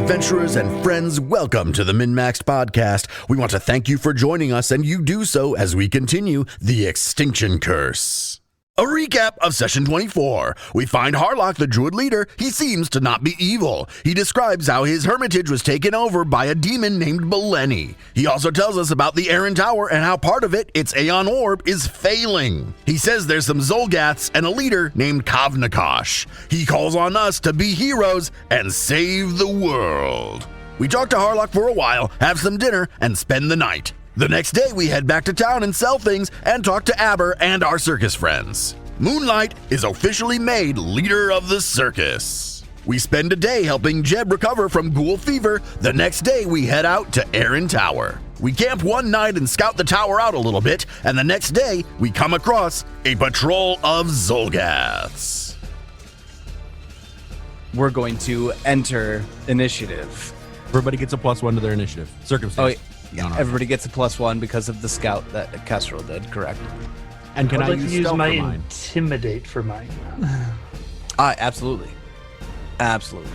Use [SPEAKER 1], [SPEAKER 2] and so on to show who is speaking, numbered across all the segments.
[SPEAKER 1] adventurers and friends, welcome to the MNmaxed Podcast. We want to thank you for joining us, and you do so as we continue the Extinction Curse. A recap of Session 24. We find Harlock, the druid leader. He seems to not be evil. He describes how his hermitage was taken over by a demon named Beleni. He also tells us about the Aeon Tower and how part of it, its Aeon Orb, is failing. He says there's some xulgaths and a leader named Kavnakash. He calls on us to be heroes and save the world. We talk to Harlock for a while, have some dinner, and spend the night. The next day, we head back to town and sell things and talk to Aber and our circus friends. Moonlight is officially made leader of the circus. We spend a day helping Jeb recover from ghoul fever. The next day, we head out to Aeon Tower. We camp one night and scout the tower out a little bit, and the next day, we come across a patrol of xulgaths.
[SPEAKER 2] We're going to enter initiative.
[SPEAKER 3] Everybody gets a +1 to their initiative. Circumstance.
[SPEAKER 2] Yeah, everybody gets a +1 because of the scout that Kestrel did, correct?
[SPEAKER 3] And can
[SPEAKER 4] I'd
[SPEAKER 3] I
[SPEAKER 4] like to use
[SPEAKER 3] stealth
[SPEAKER 4] my
[SPEAKER 3] for mine?
[SPEAKER 4] intimidate for mine.
[SPEAKER 2] Absolutely. Absolutely.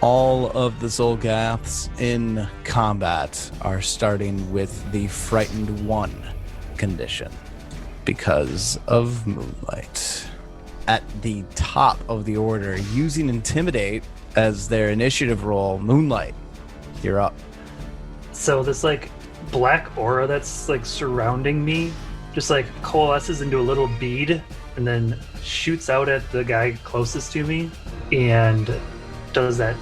[SPEAKER 2] All of the xulgaths in combat are starting with the Frightened 1 condition because of Moonlight. At the top of the order, using Intimidate as their initiative roll, Moonlight, you're up.
[SPEAKER 4] So this like black aura that's like surrounding me just like coalesces into a little bead and then shoots out at the guy closest to me and does that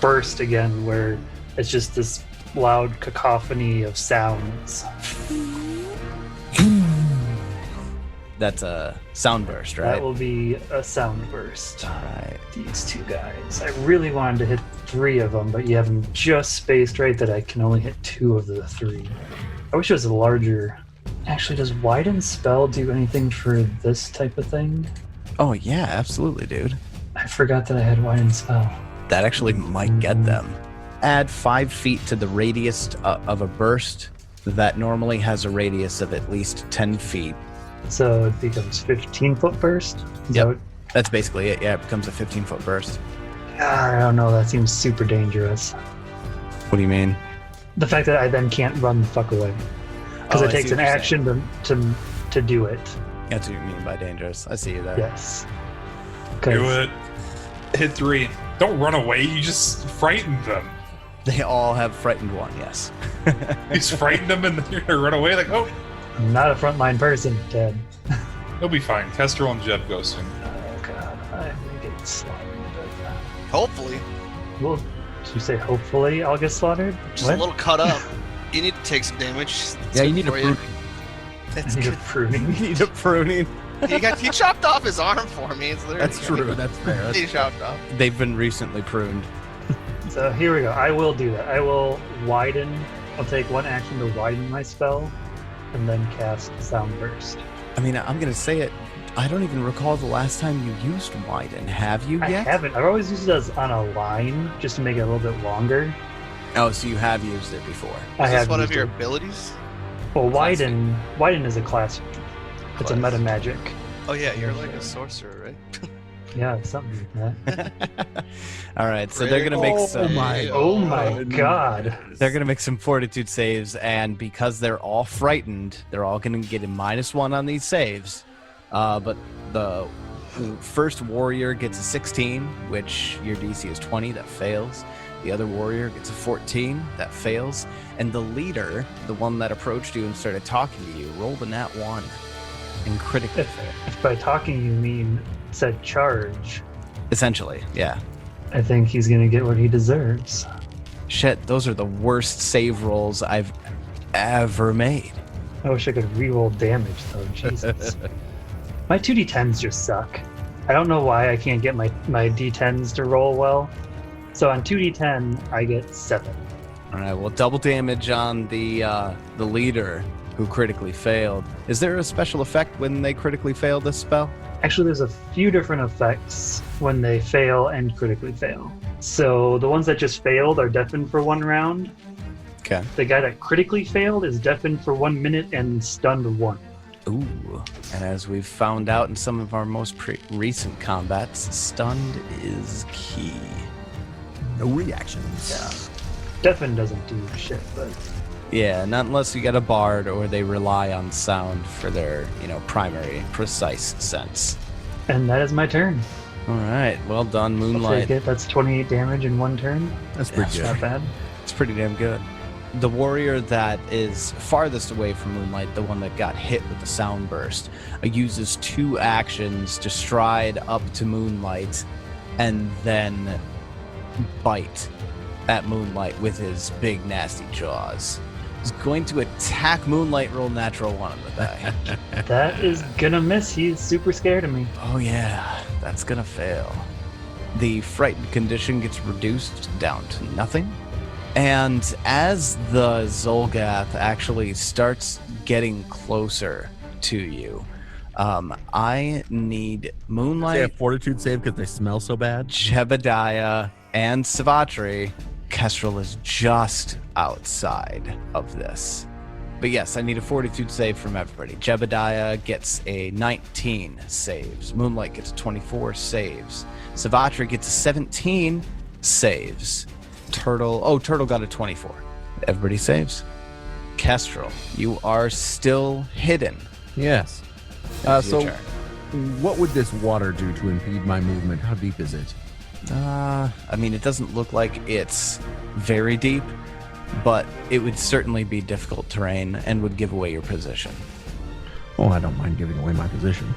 [SPEAKER 4] burst again where it's just this loud cacophony of sounds.
[SPEAKER 2] That's a sound burst, right?
[SPEAKER 4] That will be a sound burst.
[SPEAKER 2] Right.
[SPEAKER 4] These two guys. I really wanted to hit 3 of them, but you have them just spaced right that I can only hit 2 of the 3. I wish it was a larger. Actually, does Widen Spell do anything for this type of thing?
[SPEAKER 2] Oh, yeah, absolutely, dude.
[SPEAKER 4] I forgot that I had Widen Spell.
[SPEAKER 2] That actually might get them. Add 5 feet to the radius of a burst that normally has a radius of at least 10 feet.
[SPEAKER 4] So it becomes 15-foot burst?
[SPEAKER 2] Yep. That's basically it. Yeah, it becomes a 15-foot burst.
[SPEAKER 4] I don't know. That seems super dangerous.
[SPEAKER 2] What do you mean?
[SPEAKER 4] The fact that I then can't run the fuck away. Because it takes an action to do it.
[SPEAKER 2] That's what you mean by dangerous. I see you there.
[SPEAKER 4] Yes.
[SPEAKER 5] Do it. Hit 3. Don't run away. You just frightened them.
[SPEAKER 2] They all have Frightened 1, yes.
[SPEAKER 5] You just frightened them and then you're going to run away like, oh.
[SPEAKER 4] I'm not a frontline person, Ted.
[SPEAKER 5] They'll be fine. Kestrel and Jeb go soon.
[SPEAKER 4] Oh god, I'm gonna get slaughtered.
[SPEAKER 6] Hopefully.
[SPEAKER 4] Well, did you say hopefully I'll get slaughtered?
[SPEAKER 6] Just a little cut up. You need to take some damage. It's
[SPEAKER 3] Yeah, you
[SPEAKER 6] good
[SPEAKER 3] need a
[SPEAKER 6] for
[SPEAKER 3] pruning.
[SPEAKER 6] It's
[SPEAKER 4] I need a
[SPEAKER 6] good.
[SPEAKER 4] pruning.
[SPEAKER 2] You need a pruning.
[SPEAKER 6] He chopped off his arm for me. It's literally
[SPEAKER 3] That's true. That's fair.
[SPEAKER 6] He chopped off.
[SPEAKER 2] They've been recently pruned.
[SPEAKER 4] So here we go. I will do that. I will widen. I'll take 1 action to widen my spell, and then cast Sound Burst.
[SPEAKER 2] I mean, I'm going to say it. I don't even recall the last time you used Widen. Have you
[SPEAKER 4] I
[SPEAKER 2] yet?
[SPEAKER 4] haven't. I've always used it as on a line, just to make it a little bit longer.
[SPEAKER 2] Oh, so you have used it before.
[SPEAKER 4] I
[SPEAKER 6] Is
[SPEAKER 4] have
[SPEAKER 6] this one of
[SPEAKER 4] used
[SPEAKER 6] your
[SPEAKER 4] it.
[SPEAKER 6] abilities?
[SPEAKER 4] Well,
[SPEAKER 6] Classic.
[SPEAKER 4] widen is a class. It's a
[SPEAKER 6] Class.
[SPEAKER 4] meta magic.
[SPEAKER 6] Oh yeah, you're like a sorcerer, right?
[SPEAKER 4] Yeah, it's something like that.
[SPEAKER 2] All right, so they're going to make some...
[SPEAKER 4] Oh my god.
[SPEAKER 2] They're going to make some fortitude saves, and because they're all frightened, they're all going to get a -1 on these saves. But the first warrior gets a 16, which your DC is 20, that fails. The other warrior gets a 14, that fails. And the leader, the one that approached you and started talking to you, rolled a nat 1 and critically failed.
[SPEAKER 4] If by talking you mean said charge,
[SPEAKER 2] Essentially, yeah.
[SPEAKER 4] I think he's gonna get what he deserves.
[SPEAKER 2] Shit, those are the worst save rolls I've ever made.
[SPEAKER 4] I wish I could reroll damage though, Jesus. My 2d10s just suck. I don't know why I can't get my d10s to roll well. So on 2d10, I get 7.
[SPEAKER 2] All right, well, double damage on the leader who critically failed. Is there a special effect when they critically fail this spell?
[SPEAKER 4] Actually, there's a few different effects when they fail and critically fail. So the ones that just failed are deafened for 1 round.
[SPEAKER 2] Okay.
[SPEAKER 4] The guy that critically failed is deafened for 1 minute and stunned 1.
[SPEAKER 2] Ooh. And as we've found out in some of our most recent combats, stunned is key.
[SPEAKER 3] No reactions.
[SPEAKER 4] Yeah. Deafened doesn't do shit, but
[SPEAKER 2] Yeah, not unless you get a bard or they rely on sound for their, primary precise sense.
[SPEAKER 4] and that is my turn.
[SPEAKER 2] All right, well done,
[SPEAKER 4] I'll
[SPEAKER 2] Moonlight.
[SPEAKER 4] take it. That's 28 damage in one turn.
[SPEAKER 3] That's pretty
[SPEAKER 2] Yeah,
[SPEAKER 3] good.
[SPEAKER 4] Not bad.
[SPEAKER 2] It's pretty damn good. The warrior that is farthest away from Moonlight, the one that got hit with the sound burst, uses 2 actions to stride up to Moonlight and then bite at Moonlight with his big nasty jaws. He's going to attack Moonlight, roll natural 1 on the die.
[SPEAKER 4] That is gonna miss. He's super scared of me.
[SPEAKER 2] Oh yeah, that's gonna fail. The frightened condition gets reduced down to nothing. And as the xulgath actually starts getting closer to you, I need
[SPEAKER 3] They
[SPEAKER 2] Moonlight,
[SPEAKER 3] have fortitude save because they smell so bad.
[SPEAKER 2] Jebediah, and Savatri. Kestrel is just outside of this. But yes, I need a fortitude save from everybody. Jebediah gets a 19 saves. Moonlight gets 24 saves. Savatri gets a 17 saves. Turtle got a 24. Everybody saves. Kestrel, you are still hidden.
[SPEAKER 3] Yes.
[SPEAKER 2] It's your
[SPEAKER 3] So,
[SPEAKER 2] turn.
[SPEAKER 3] what would this water do to impede my movement? How deep is it?
[SPEAKER 2] It doesn't look like it's very deep, but it would certainly be difficult terrain and would give away your position.
[SPEAKER 3] Oh, I don't mind giving away my position.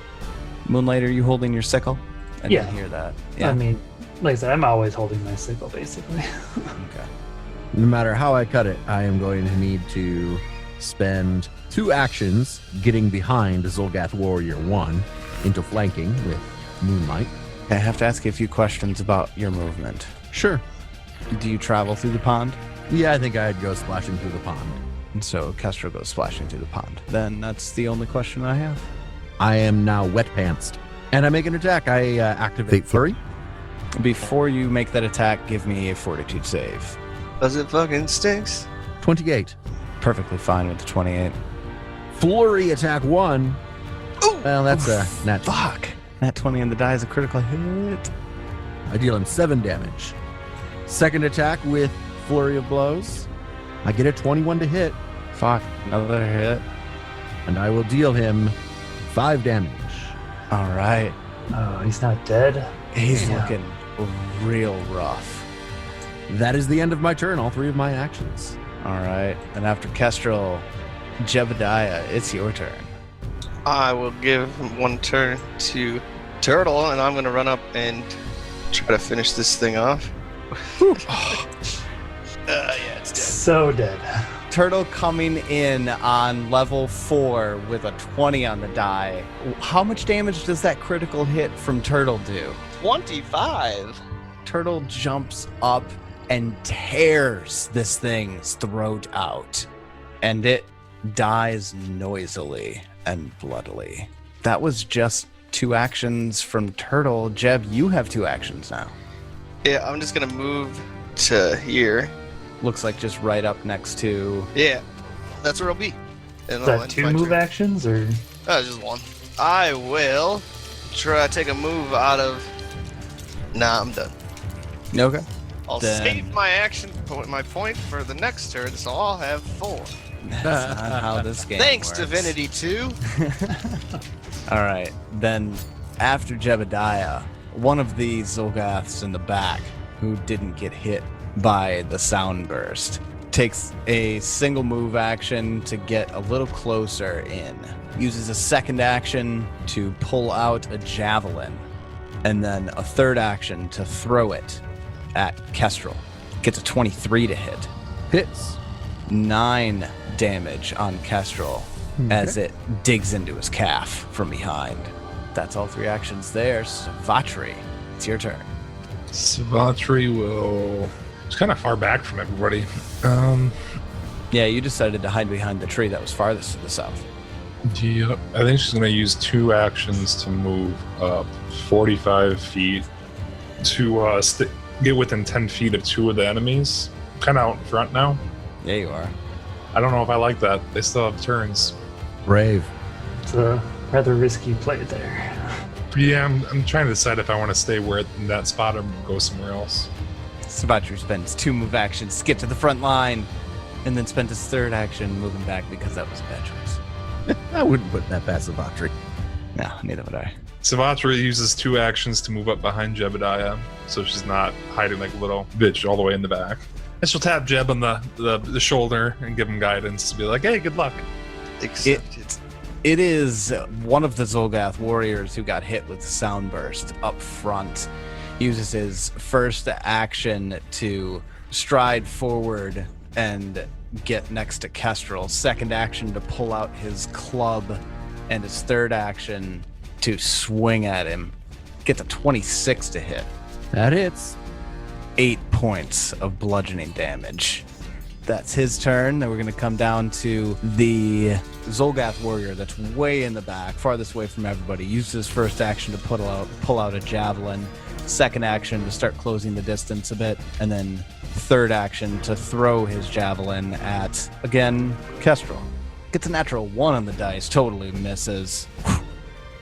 [SPEAKER 2] Moonlight, are you holding your sickle? I
[SPEAKER 4] Yeah.
[SPEAKER 2] didn't hear that.
[SPEAKER 4] I mean, like I said, I'm always holding my sickle, basically.
[SPEAKER 2] Okay.
[SPEAKER 3] No matter how I cut it, I am going to need to spend 2 actions getting behind Xulgath Warrior 1 into flanking with Moonlight.
[SPEAKER 2] I have to ask you a few questions about your movement.
[SPEAKER 3] Sure.
[SPEAKER 2] Do you travel through the pond?
[SPEAKER 3] Yeah, I think I'd go splashing through the pond.
[SPEAKER 2] And so Kestrel goes splashing through the pond. Then that's the only question I have.
[SPEAKER 3] I am now wet pantsed. And I make an attack. I activate Flurry.
[SPEAKER 2] Before you make that attack, give me a fortitude save.
[SPEAKER 6] Does it fucking stinks?
[SPEAKER 3] 28.
[SPEAKER 2] Perfectly fine with the 28.
[SPEAKER 3] Flurry attack 1.
[SPEAKER 6] Ooh!
[SPEAKER 3] Well, that's a nat.
[SPEAKER 2] Fuck! That 20 on the die is a critical hit.
[SPEAKER 3] I deal him 7 damage. Second attack with Flurry of Blows. I get a 21 to hit,
[SPEAKER 2] Fuck, another hit.
[SPEAKER 3] and I will deal him 5 damage.
[SPEAKER 2] All right.
[SPEAKER 4] Oh, he's not dead.
[SPEAKER 2] He's
[SPEAKER 4] Yeah.
[SPEAKER 2] looking real rough.
[SPEAKER 3] That is the end of my turn, all 3 of my actions.
[SPEAKER 2] All right. And after Kestrel, Jebediah, it's your turn.
[SPEAKER 6] I will give 1 turn to Turtle, and I'm going to run up and try to finish this thing off. Yeah, it's dead.
[SPEAKER 4] So dead.
[SPEAKER 2] Turtle coming in on level 4 with a 20 on the die. How much damage does that critical hit from Turtle do?
[SPEAKER 6] 25.
[SPEAKER 2] Turtle jumps up and tears this thing's throat out, and it dies noisily and bloodily. That was just 2 actions from Turtle. Jeb, you have 2 actions now.
[SPEAKER 6] Yeah, I'm just going to move to here.
[SPEAKER 2] Looks like just right up next to...
[SPEAKER 6] Yeah, that's where I'll be. And
[SPEAKER 4] Is
[SPEAKER 6] I'll
[SPEAKER 4] that
[SPEAKER 6] end
[SPEAKER 4] 2
[SPEAKER 6] my
[SPEAKER 4] move
[SPEAKER 6] turn.
[SPEAKER 4] actions or?
[SPEAKER 6] Just 1. I will try to take a move out of... Nah, I'm done.
[SPEAKER 2] Okay.
[SPEAKER 6] I'll
[SPEAKER 2] Then-
[SPEAKER 6] save my action, my point for the next turn, so I'll have 4.
[SPEAKER 2] That's not how this game
[SPEAKER 6] Thanks,
[SPEAKER 2] works.
[SPEAKER 6] Divinity 2.
[SPEAKER 2] All right. Then after Jebediah, one of the Xulgaths in the back who didn't get hit by the sound burst takes a single move action to get a little closer in, uses a second action to pull out a javelin, and then a third action to throw it at Kestrel. Gets a 23 to hit.
[SPEAKER 3] Hits.
[SPEAKER 2] 9 damage on Kestrel as it digs into his calf from behind. That's all 3 actions there. Savatri, it's your turn.
[SPEAKER 5] Savatri will... It's kind of far back from everybody.
[SPEAKER 2] Yeah, you decided to hide behind the tree that was farthest to the south.
[SPEAKER 5] Yeah, I think she's going to use 2 actions to move up 45 feet to get within 10 feet of 2 of the enemies. Kind of out in front now.
[SPEAKER 2] Yeah, you are.
[SPEAKER 5] I don't know if I like that. They still have turns.
[SPEAKER 3] Brave.
[SPEAKER 4] It's a rather risky play there.
[SPEAKER 5] Yeah, I'm trying to decide if I want to stay in that spot or go somewhere else.
[SPEAKER 2] Sabatru spends 2 move actions to get to the front line, and then spent his 3rd action moving back because that was a bad choice.
[SPEAKER 3] I wouldn't put that past Savatri.
[SPEAKER 2] No, neither would I.
[SPEAKER 5] Savatra uses 2 actions to move up behind Jebediah, so she's not hiding like a little bitch all the way in the back. And she'll tap Jeb on the shoulder and give him guidance to be like, hey, good luck.
[SPEAKER 6] Accepted.
[SPEAKER 2] It is one of the Xulgath warriors who got hit with the sound burst up front. He uses his first action to stride forward and get next to Kestrel. Second action to pull out his club, and his 3rd action to swing at him. Gets a 26 to hit.
[SPEAKER 3] That hits.
[SPEAKER 2] 8 points of bludgeoning damage. That's his turn. Then we're going to come down to the Xulgath warrior that's way in the back, farthest away from everybody. Uses his first action to pull out a javelin. Second action to start closing the distance a bit. And then 3rd action to throw his javelin at, again, Kestrel. Gets a natural 1 on the dice. Totally misses.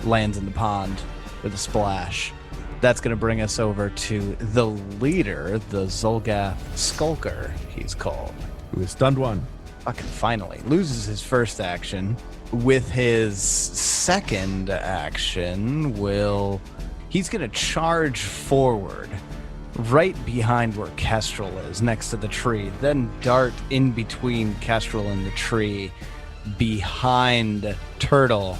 [SPEAKER 2] Lands in the pond with a splash. That's going to bring us over to the leader, the Xulgath Skulker, he's called.
[SPEAKER 3] Who is stunned 1.
[SPEAKER 2] Fucking finally. Loses his first action. With his second action, he's going to charge forward right behind where Kestrel is, next to the tree. Then dart in between Kestrel and the tree, behind Turtle,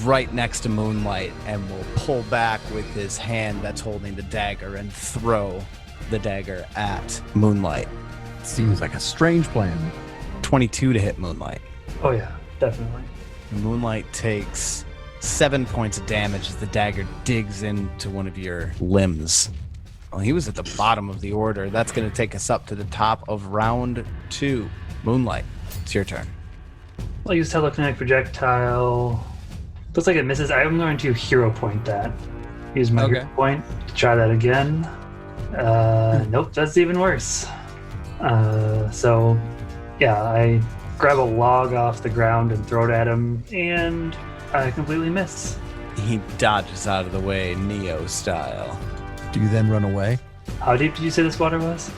[SPEAKER 2] right next to Moonlight, and will pull back with his hand that's holding the dagger and throw the dagger at Moonlight.
[SPEAKER 3] Seems like a strange plan.
[SPEAKER 2] 22 to hit Moonlight.
[SPEAKER 4] Oh yeah, definitely.
[SPEAKER 2] Moonlight takes 7 points of damage as the dagger digs into one of your limbs. Well, he was at the bottom of the order. That's going to take us up to the top of round 2. Moonlight, it's your turn.
[SPEAKER 4] I'll use telekinetic projectile. Looks like it misses. I'm going to hero point that. Use my hero point to try that again. Nope, that's even worse. So, yeah, I grab a log off the ground and throw it at him, and I completely miss.
[SPEAKER 2] He dodges out of the way, Neo style.
[SPEAKER 3] Do you then run away?
[SPEAKER 4] How deep did you say this water was?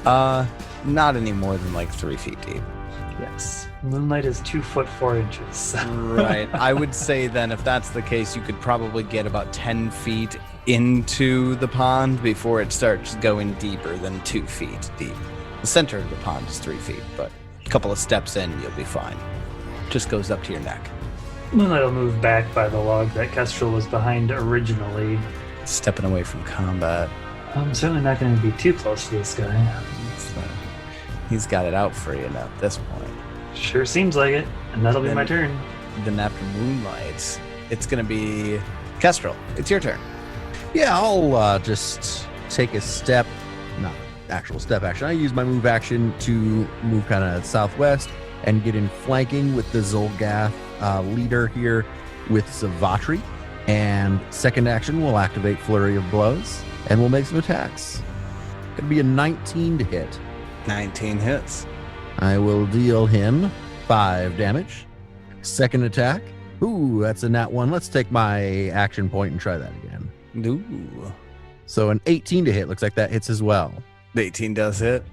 [SPEAKER 2] Not any more than like 3 feet deep.
[SPEAKER 4] Yes. Moonlight is 2 foot 4 inches.
[SPEAKER 2] Right. I would say then if that's the case, you could probably get about 10 feet into the pond before it starts going deeper than 2 feet deep. The center of the pond is 3 feet, but a couple of steps in, you'll be fine. Just goes up to your neck.
[SPEAKER 4] Moonlight will move back by the log that Kestrel was behind originally.
[SPEAKER 2] Stepping away from combat.
[SPEAKER 4] I'm certainly not going to be too close to this guy.
[SPEAKER 2] He's got it out for you now at this point.
[SPEAKER 4] Sure seems like it, and that'll be my turn.
[SPEAKER 2] Then after Moonlight, it's going to be Kestrel. It's your turn.
[SPEAKER 3] Yeah, I'll just take a step, not actual step action. I use my move action to move kind of southwest and get in flanking with the Xulgath leader here with Savatri. And second action, we'll activate Flurry of Blows, and we'll make some attacks. Gonna be a 19 to hit.
[SPEAKER 2] 19 hits.
[SPEAKER 3] I will deal him 5 damage. Second attack. Ooh, that's a nat 1. Let's take my action point and try that again.
[SPEAKER 2] Ooh.
[SPEAKER 3] So an 18 to hit. Looks like that hits as well.
[SPEAKER 2] The 18 does hit.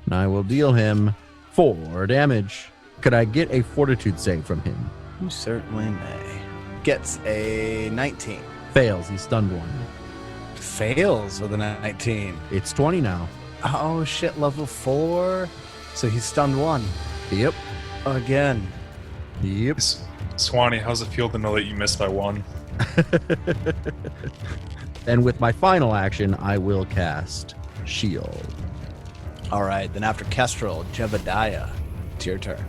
[SPEAKER 3] And I will deal him 4 damage. Could I get a fortitude save from him?
[SPEAKER 2] You certainly may. Gets a 19.
[SPEAKER 3] Fails. He's stunned 1.
[SPEAKER 2] Fails with a 19.
[SPEAKER 3] It's 20 now.
[SPEAKER 2] Oh shit, level 4. So he's stunned 1.
[SPEAKER 3] Yep.
[SPEAKER 2] Again.
[SPEAKER 3] Yep.
[SPEAKER 5] Swanee, how's it feel to know that you missed by 1?
[SPEAKER 3] And with my final action, I will cast Shield.
[SPEAKER 2] All right, then after Kestrel, Jebediah, it's your turn.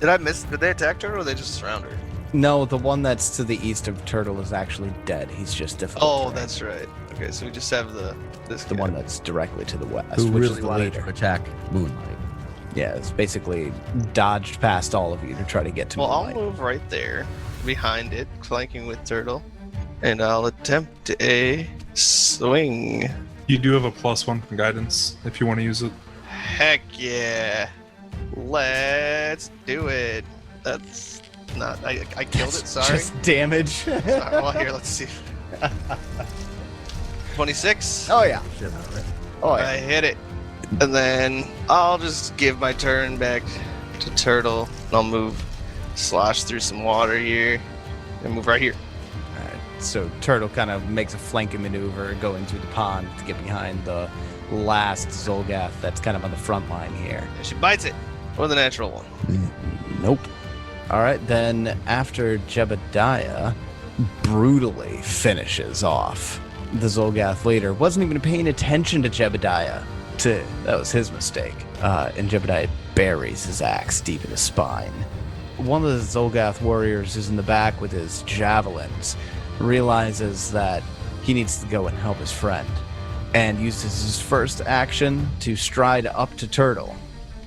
[SPEAKER 6] Did I miss? Did they attack Turtle or they just surround her?
[SPEAKER 2] No, the one that's to the east of Turtle is actually dead. He's just difficult.
[SPEAKER 6] Oh,
[SPEAKER 2] terrain.
[SPEAKER 6] that's right. Okay, so we just have this
[SPEAKER 2] The
[SPEAKER 6] guy.
[SPEAKER 2] one that's directly to the west,
[SPEAKER 3] Who
[SPEAKER 2] which
[SPEAKER 3] really
[SPEAKER 2] is the
[SPEAKER 3] wanted
[SPEAKER 2] leader.
[SPEAKER 3] to attack Moonlight.
[SPEAKER 2] Yeah, it's basically dodged past all of you to try to get to
[SPEAKER 6] Well, I'll
[SPEAKER 2] Moonlight.
[SPEAKER 6] move right there, behind it, flanking with Turtle, and I'll attempt a swing.
[SPEAKER 5] You do have a +1 from guidance if you want to use it.
[SPEAKER 6] Heck yeah! Let's do it. That's not. I killed it. Sorry.
[SPEAKER 2] Just damage.
[SPEAKER 6] Well, here, let's see. 26.
[SPEAKER 2] Oh yeah. Oh,
[SPEAKER 6] I hit it. And then I'll just give my turn back to Turtle. And I'll move, slosh through some water here, and move right here.
[SPEAKER 2] Alright, so Turtle kind of makes a flanking maneuver going through the pond to get behind the last xulgath that's kind of on the front line here.
[SPEAKER 6] And she bites it with a natural one.
[SPEAKER 2] Nope. Alright, then after Jebediah brutally finishes off the xulgath leader, wasn't even paying attention to Jebediah. That was his mistake. And Jebediah buries his axe deep in his spine. One of the xulgath warriors who's in the back with his javelins realizes that he needs to go and help his friend, and uses his first action to stride up to Turtle.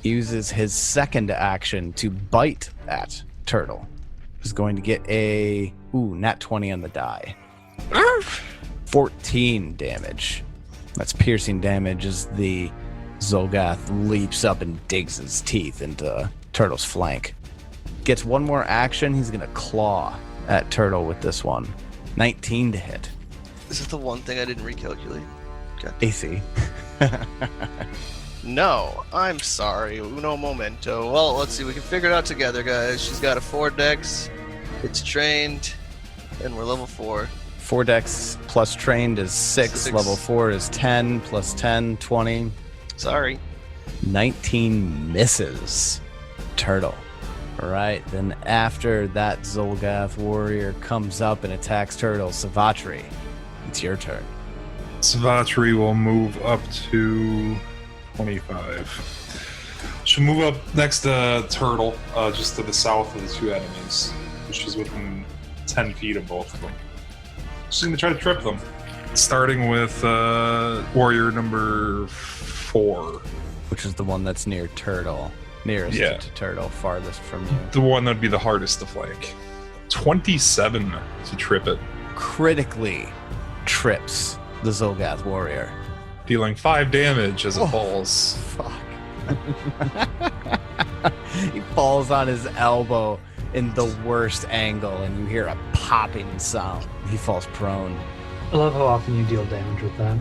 [SPEAKER 2] He uses his second action to bite at Turtle. He's going to get a nat 20 on the die. 14 damage. That's piercing damage as the xulgath leaps up and digs his teeth into Turtle's flank. Gets one more action. He's going to claw at Turtle with this one. 19 to hit.
[SPEAKER 6] Is it the one thing I didn't recalculate? Okay.
[SPEAKER 2] AC.
[SPEAKER 6] No, I'm sorry. Uno momento. Well, let's see. We can figure it out together, guys. She's got a 4 dex. It's trained. And we're level 4.
[SPEAKER 2] 4 dex plus trained is 6. Level 4 is 10 plus 10, 20.
[SPEAKER 6] Sorry.
[SPEAKER 2] 19 misses. Turtle. All right, then after that xulgath warrior comes up and attacks Turtle, Savatri, it's your turn.
[SPEAKER 5] Savatri will move up to 25. She'll move up next to Turtle, just to the south of the two enemies, which is within 10 feet of both of them. She's going to try to trip them. Starting with warrior number 4.
[SPEAKER 2] Which is the one that's near Turtle. Nearest to Turtle, farthest from you.
[SPEAKER 5] The one that'd be the hardest to flank. 27 to trip it.
[SPEAKER 2] Critically trips the xulgath warrior.
[SPEAKER 5] Dealing 5 damage as it falls.
[SPEAKER 2] Fuck. He falls on his elbow in the worst angle, and you hear a popping sound. He falls prone.
[SPEAKER 4] I love how often you deal damage with that.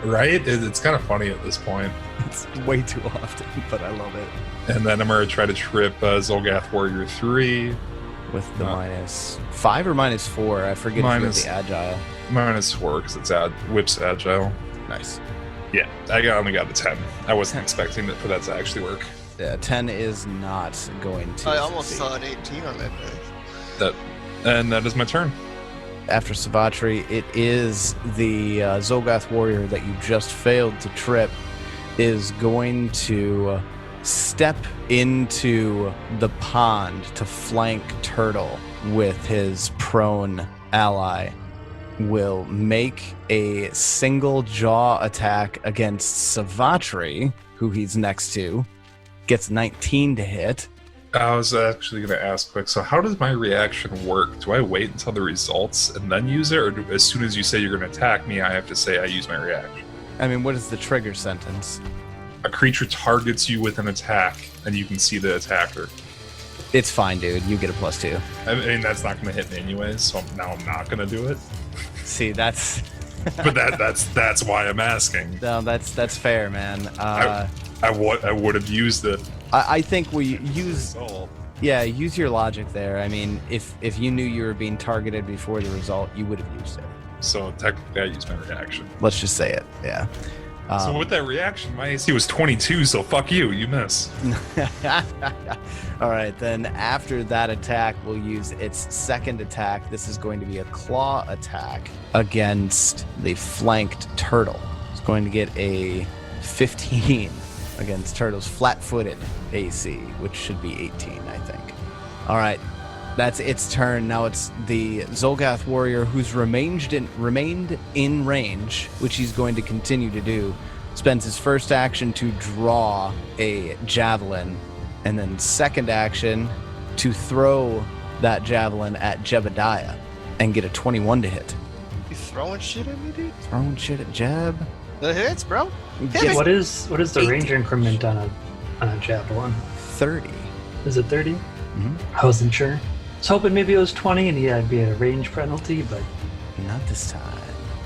[SPEAKER 5] Right? It's kind of funny at this point.
[SPEAKER 2] It's way too often, but I love it.
[SPEAKER 5] And then I'm going to try to trip Xulgath Warrior 3.
[SPEAKER 2] With the minus 5 or minus 4? I forget if you have the agile.
[SPEAKER 5] Minus 4, because it's whip's agile.
[SPEAKER 2] Nice.
[SPEAKER 5] Yeah, I only got a 10. I wasn't expecting for that to actually work.
[SPEAKER 2] Yeah, 10 is not going to
[SPEAKER 6] I almost
[SPEAKER 2] succeed.
[SPEAKER 6] saw an 18 on that dice.
[SPEAKER 5] And that is my turn.
[SPEAKER 2] After Savatri, it is the xulgath warrior that you just failed to trip is going to step into the pond to flank Turtle with his prone ally. Will make a single jaw attack against Savatri, who he's next to. Gets 19 to hit.
[SPEAKER 5] I was actually going to ask quick, so how does my reaction work? Do I wait until the results and then use it? Or as soon as you say you're going to attack me, I have to say I use my reaction?
[SPEAKER 2] I mean, what is the trigger sentence?
[SPEAKER 5] A creature targets you with an attack, and you can see the attacker.
[SPEAKER 2] It's fine, dude. You get a +2.
[SPEAKER 5] I mean, that's not going to hit me anyways, so now I'm not going to do it.
[SPEAKER 2] See, that's...
[SPEAKER 5] But that's why I'm asking.
[SPEAKER 2] No, that's fair, man.
[SPEAKER 5] I would have used it.
[SPEAKER 2] I think we use... Yeah, use your logic there. I mean, if you knew you were being targeted before the result, you would have used it.
[SPEAKER 5] So technically I used my reaction.
[SPEAKER 2] Let's just say it, yeah.
[SPEAKER 5] So with that reaction, my AC was 22, so fuck you, you miss.
[SPEAKER 2] All right, then after that attack, we'll use its second attack. This is going to be a claw attack against the flanked Turtle. It's going to get a 15 against Turtle's flat-footed AC, which should be 18, I think. All right, that's its turn. Now it's the xulgath warrior who's remained in range, which he's going to continue to do. Spends his first action to draw a javelin, and then second action to throw that javelin at Jebediah and get a 21 to hit.
[SPEAKER 6] You throwing shit at me, dude?
[SPEAKER 2] Throwing shit at Jeb.
[SPEAKER 6] The hits, bro.
[SPEAKER 2] Gets
[SPEAKER 4] What is the range increment on a javelin?
[SPEAKER 2] 30.
[SPEAKER 4] Is it 30?
[SPEAKER 2] Mhm.
[SPEAKER 4] I wasn't sure. I was hoping maybe it was 20 and it'd be a range penalty, but
[SPEAKER 2] Not this time.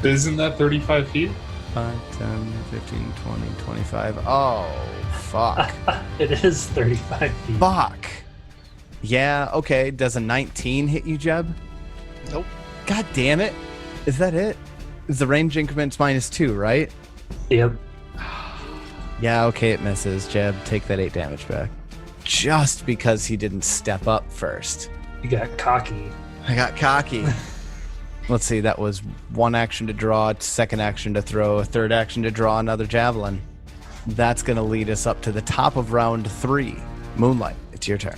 [SPEAKER 5] Isn't that 35 feet?
[SPEAKER 2] 5, 10, 15, 20, 25. Oh, fuck.
[SPEAKER 4] It is 35 feet.
[SPEAKER 2] Fuck. Yeah, okay. Does a 19 hit you, Jeb?
[SPEAKER 6] Nope.
[SPEAKER 2] God damn it. Is that it? Is the range increments -2, right?
[SPEAKER 4] Yep.
[SPEAKER 2] Yeah, okay, it misses. Jeb, take that 8 damage back. Just because he didn't step up first.
[SPEAKER 4] You got cocky.
[SPEAKER 2] I got cocky. Let's see, that was 1 action to draw, 2nd action to throw, a 3rd action to draw another javelin. That's going to lead us up to the top of round 3. Moonlight, it's your turn.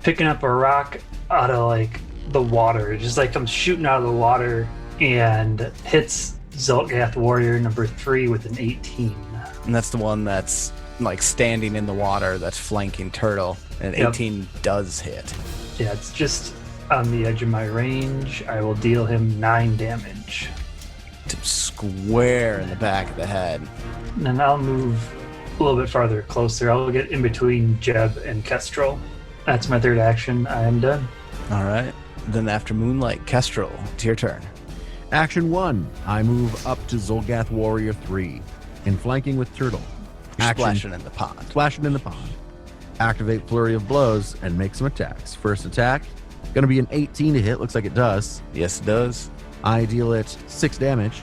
[SPEAKER 4] Picking up a rock out of like the water, just like comes shooting out of the water and hits xulgath warrior number 3 with an 18.
[SPEAKER 2] And that's the one that's like standing in the water that's flanking Turtle. And
[SPEAKER 4] Yep.
[SPEAKER 2] 18 does hit.
[SPEAKER 4] Yeah, it's just on the edge of my range. I will deal him 9 damage.
[SPEAKER 2] Square in the back of the head.
[SPEAKER 4] And then I'll move a little bit farther closer. I'll get in between Jeb and Kestrel. That's my 3rd action. I am done.
[SPEAKER 2] All right. Then after Moonlight, Kestrel, it's your turn.
[SPEAKER 3] Action 1. I move up to xulgath warrior 3, in flanking with Turtle.
[SPEAKER 2] You're
[SPEAKER 3] Action.
[SPEAKER 2] splashing in the pond.
[SPEAKER 3] Splashing in the pond. Activate flurry of blows and make some attacks. First attack, gonna be an 18 to hit. Looks like it does.
[SPEAKER 2] Yes, it does.
[SPEAKER 3] I deal it 6 damage.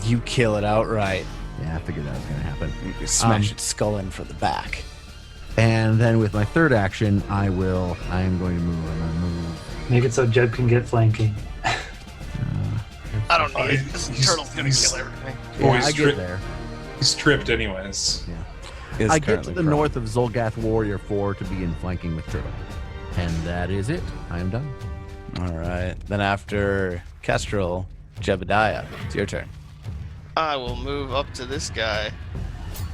[SPEAKER 2] You kill it outright.
[SPEAKER 3] Yeah, I figured that was gonna happen.
[SPEAKER 2] You smash its skull in for the back.
[SPEAKER 3] And then with my 3rd action, I am going to move. I'm gonna move.
[SPEAKER 4] Make it so Jeb can get flanking.
[SPEAKER 6] I don't need it. This turtle's gonna kill everything.
[SPEAKER 3] Yeah,
[SPEAKER 5] Always
[SPEAKER 3] I get there.
[SPEAKER 5] He's tripped anyways.
[SPEAKER 2] Is
[SPEAKER 3] I get to
[SPEAKER 2] currently
[SPEAKER 3] the
[SPEAKER 2] prone.
[SPEAKER 3] north of xulgath warrior 4 to be in flanking with Turtle. And that is it. I am done.
[SPEAKER 2] All right. Then after Kestrel, Jebediah, it's your turn.
[SPEAKER 6] I will move up to this guy.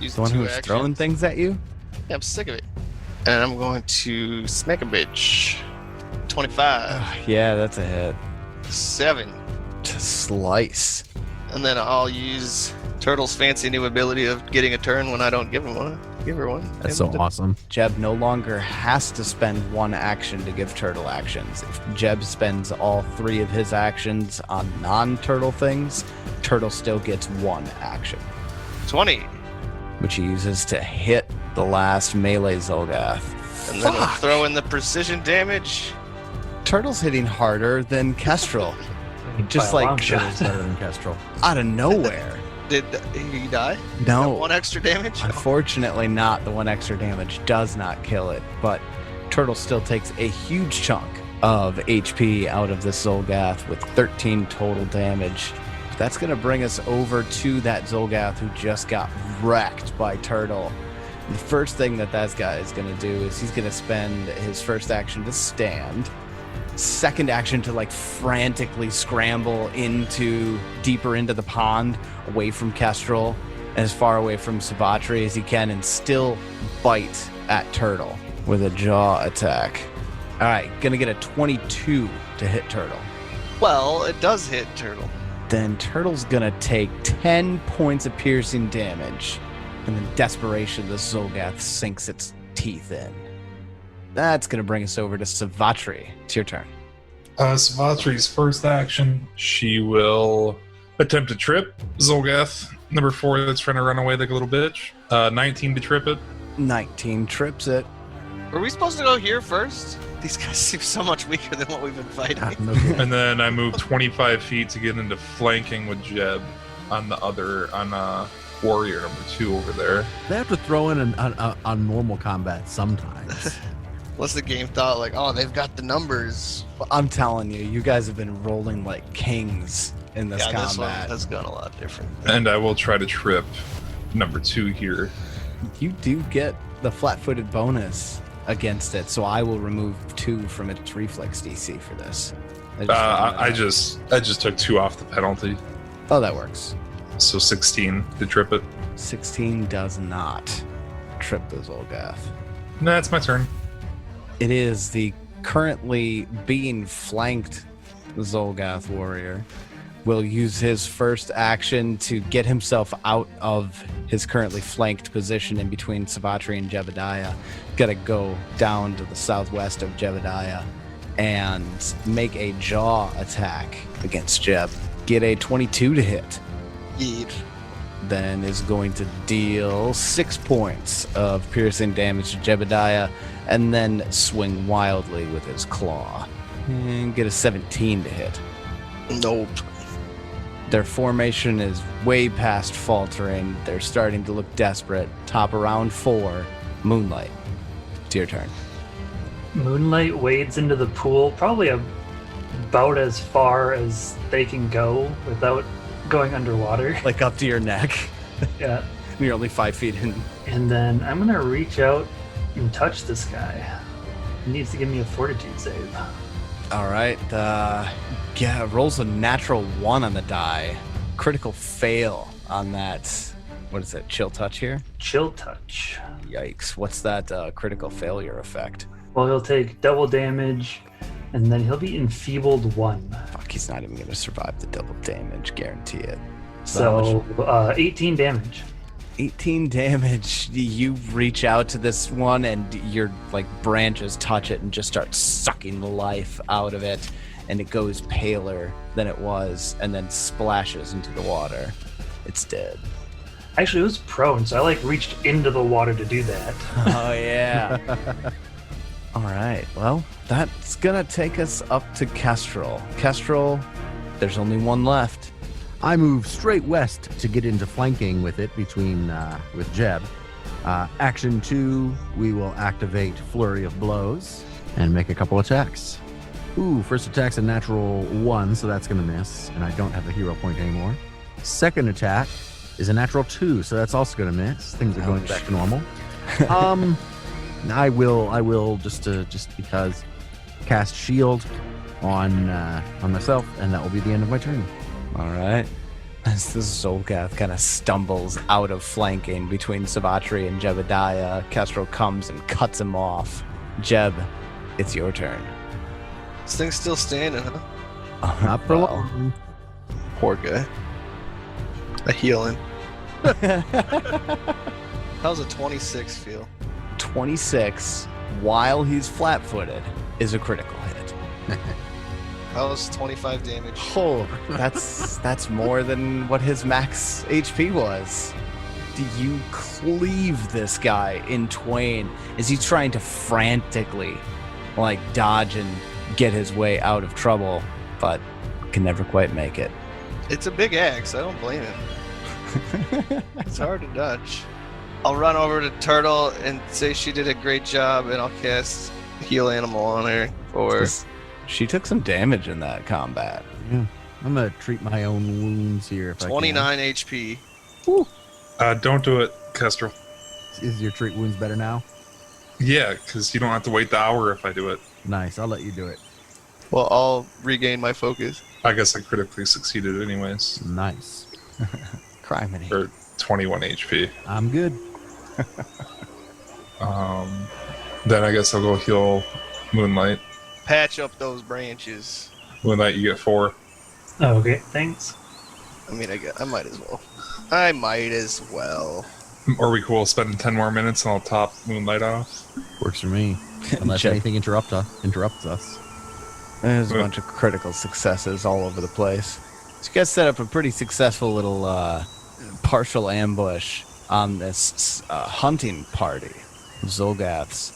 [SPEAKER 6] Use
[SPEAKER 2] The one
[SPEAKER 6] 2
[SPEAKER 2] who's
[SPEAKER 6] actions.
[SPEAKER 2] throwing things at you?
[SPEAKER 6] Yeah, I'm sick of it. And I'm going to smack a bitch. 25.
[SPEAKER 2] Yeah, that's a hit.
[SPEAKER 6] 7.
[SPEAKER 2] To slice.
[SPEAKER 6] And then I'll use Turtle's fancy new ability of getting a turn when I don't give her one.
[SPEAKER 3] That's so awesome.
[SPEAKER 2] Jeb no longer has to spend 1 action to give Turtle actions. If Jeb spends all 3 of his actions on non-Turtle things, Turtle still gets 1 action,
[SPEAKER 6] 20.
[SPEAKER 2] which he uses to hit the last melee xulgath.
[SPEAKER 6] And then we'll
[SPEAKER 2] Fuck.
[SPEAKER 6] throw in the precision damage.
[SPEAKER 2] Turtle's hitting harder than Kestrel. Just
[SPEAKER 4] By a
[SPEAKER 2] like
[SPEAKER 4] long shot.
[SPEAKER 3] It's better than Kestrel.
[SPEAKER 2] out of nowhere.
[SPEAKER 6] Did he die?
[SPEAKER 2] No.
[SPEAKER 6] 1 extra damage?
[SPEAKER 2] Unfortunately not. The 1 extra damage does not kill it, but Turtle still takes a huge chunk of HP out of this xulgath with 13 total damage. That's going to bring us over to that xulgath who just got wrecked by Turtle. The first thing that guy is going to do is he's going to spend his first action to stand, 2nd action to like frantically scramble deeper into the pond, away from Kestrel, and as far away from Savatri as he can, and still bite at Turtle with a jaw attack. All right, gonna get a 22 to hit Turtle.
[SPEAKER 6] Well, it does hit Turtle.
[SPEAKER 2] Then Turtle's gonna take 10 points of piercing damage, and in desperation, the xulgath sinks its teeth in. That's gonna bring us over to Savatri. It's your turn.
[SPEAKER 5] Savatri's first action, she will attempt to trip Xulgath, number 4 that's trying to run away like a little bitch. 19 to trip it.
[SPEAKER 2] 19 trips it.
[SPEAKER 6] Were we supposed to go here first? These guys seem so much weaker than what we've been fighting.
[SPEAKER 3] No kidding.
[SPEAKER 5] And then I move 25 feet to get into flanking with Jeb on warrior number 2 over there.
[SPEAKER 3] They have to throw in on normal combat sometimes.
[SPEAKER 6] What's the game thought? Like, oh, they've got the numbers.
[SPEAKER 2] Well, I'm telling you, you guys have been rolling like kings in this
[SPEAKER 6] Yeah, this one
[SPEAKER 2] combat.
[SPEAKER 6] has gone a lot different.
[SPEAKER 5] And I will try to trip number 2 here.
[SPEAKER 2] You do get the flat-footed bonus against it, so I will remove 2 from its reflex DC for this.
[SPEAKER 5] I just took 2 off the penalty,
[SPEAKER 2] Oh, that works.
[SPEAKER 5] so 16 to trip it.
[SPEAKER 2] 16 does not trip the xulgath.
[SPEAKER 5] That's my turn.
[SPEAKER 2] It is the currently being flanked xulgath warrior. Will use his first action to get himself out of his currently flanked position in between Savatri and Jebediah. Gotta go down to the southwest of Jebediah and make a jaw attack against Jeb. Get a 22 to hit.
[SPEAKER 6] Yeet.
[SPEAKER 2] then is going to deal 6 points of piercing damage to Jebediah, and then swing wildly with his claw. And get a 17 to hit.
[SPEAKER 6] Nope.
[SPEAKER 2] Their formation is way past faltering. They're starting to look desperate. Top of round 4, Moonlight. It's your turn.
[SPEAKER 4] Moonlight wades into the pool, probably about as far as they can go without going underwater.
[SPEAKER 2] Like up to your neck.
[SPEAKER 4] Yeah.
[SPEAKER 2] You're only 5 feet in.
[SPEAKER 4] And then I'm gonna reach out and touch this guy. He needs to give me a fortitude save.
[SPEAKER 2] All right. Rolls a natural 1 on the die. Critical fail on that. What is it? Chill touch here?
[SPEAKER 4] Chill touch.
[SPEAKER 2] Yikes. What's that critical failure effect?
[SPEAKER 4] Well, he'll take double damage, and then he'll be enfeebled 1.
[SPEAKER 2] Fuck, he's not even going to survive the double damage. Guarantee it.
[SPEAKER 4] So 18 damage.
[SPEAKER 2] 18 damage. You reach out to this one, and your branches touch it and just start sucking the life out of it, and it goes paler than it was, and then splashes into the water. It's dead.
[SPEAKER 4] Actually, it was prone, so I reached into the water to do that.
[SPEAKER 2] Oh yeah. All right. Well, that's gonna take us up to Kestrel. Kestrel, there's only one left.
[SPEAKER 3] I move straight west to get into flanking with it with Jeb. Action 2, we will activate Flurry of Blows and make a couple attacks. Ooh, first attack's a natural 1, so that's going to miss, and I don't have a hero point anymore. Second attack is a natural 2, so that's also going to miss. Things are going back to normal. I will just because cast Shield on myself, and that will be the end of my turn.
[SPEAKER 2] All right. As the xulgath kind of stumbles out of flanking between Savatri and Jebediah, Kestrel comes and cuts him off. Jeb, it's your turn.
[SPEAKER 6] This thing's still standing, huh?
[SPEAKER 3] Not for long.
[SPEAKER 6] Poor guy. I heal him. How's a 26 feel?
[SPEAKER 2] 26, while he's flat-footed, is a critical hit.
[SPEAKER 6] How's 25 damage?
[SPEAKER 2] Oh, that's more than what his max HP was. Do you cleave this guy in twain as he's trying to frantically dodge and get his way out of trouble, but can never quite make it.
[SPEAKER 6] It's a big axe. I don't blame him. It's hard to dodge. I'll run over to Turtle and say she did a great job, and I'll cast Heal Animal on her for...
[SPEAKER 2] She took some damage in that combat.
[SPEAKER 3] Yeah. I'm going to treat my own wounds here. If
[SPEAKER 6] 29 HP.
[SPEAKER 3] Woo.
[SPEAKER 5] Don't do it, Kestrel.
[SPEAKER 3] Is your treat wounds better now?
[SPEAKER 5] Yeah, because you don't have to wait the hour if I do it.
[SPEAKER 3] Nice. I'll let you do it.
[SPEAKER 6] Well, I'll regain my focus.
[SPEAKER 5] I guess I critically succeeded anyways.
[SPEAKER 3] Nice.
[SPEAKER 2] Criminy.
[SPEAKER 5] For 21 HP.
[SPEAKER 3] I'm good.
[SPEAKER 5] Then I guess I'll go heal Moonlight.
[SPEAKER 6] Patch up those branches.
[SPEAKER 5] Moonlight, you get 4.
[SPEAKER 4] Okay, thanks.
[SPEAKER 6] I mean, I might as well. I might as well.
[SPEAKER 5] Are we cool spending 10 more minutes and I'll top Moonlight off?
[SPEAKER 3] Works for me. Unless
[SPEAKER 2] Check.
[SPEAKER 3] anything interrupts us.
[SPEAKER 2] There's a bunch of critical successes all over the place. So you guys set up a pretty successful little partial ambush on this hunting party, xulgaths.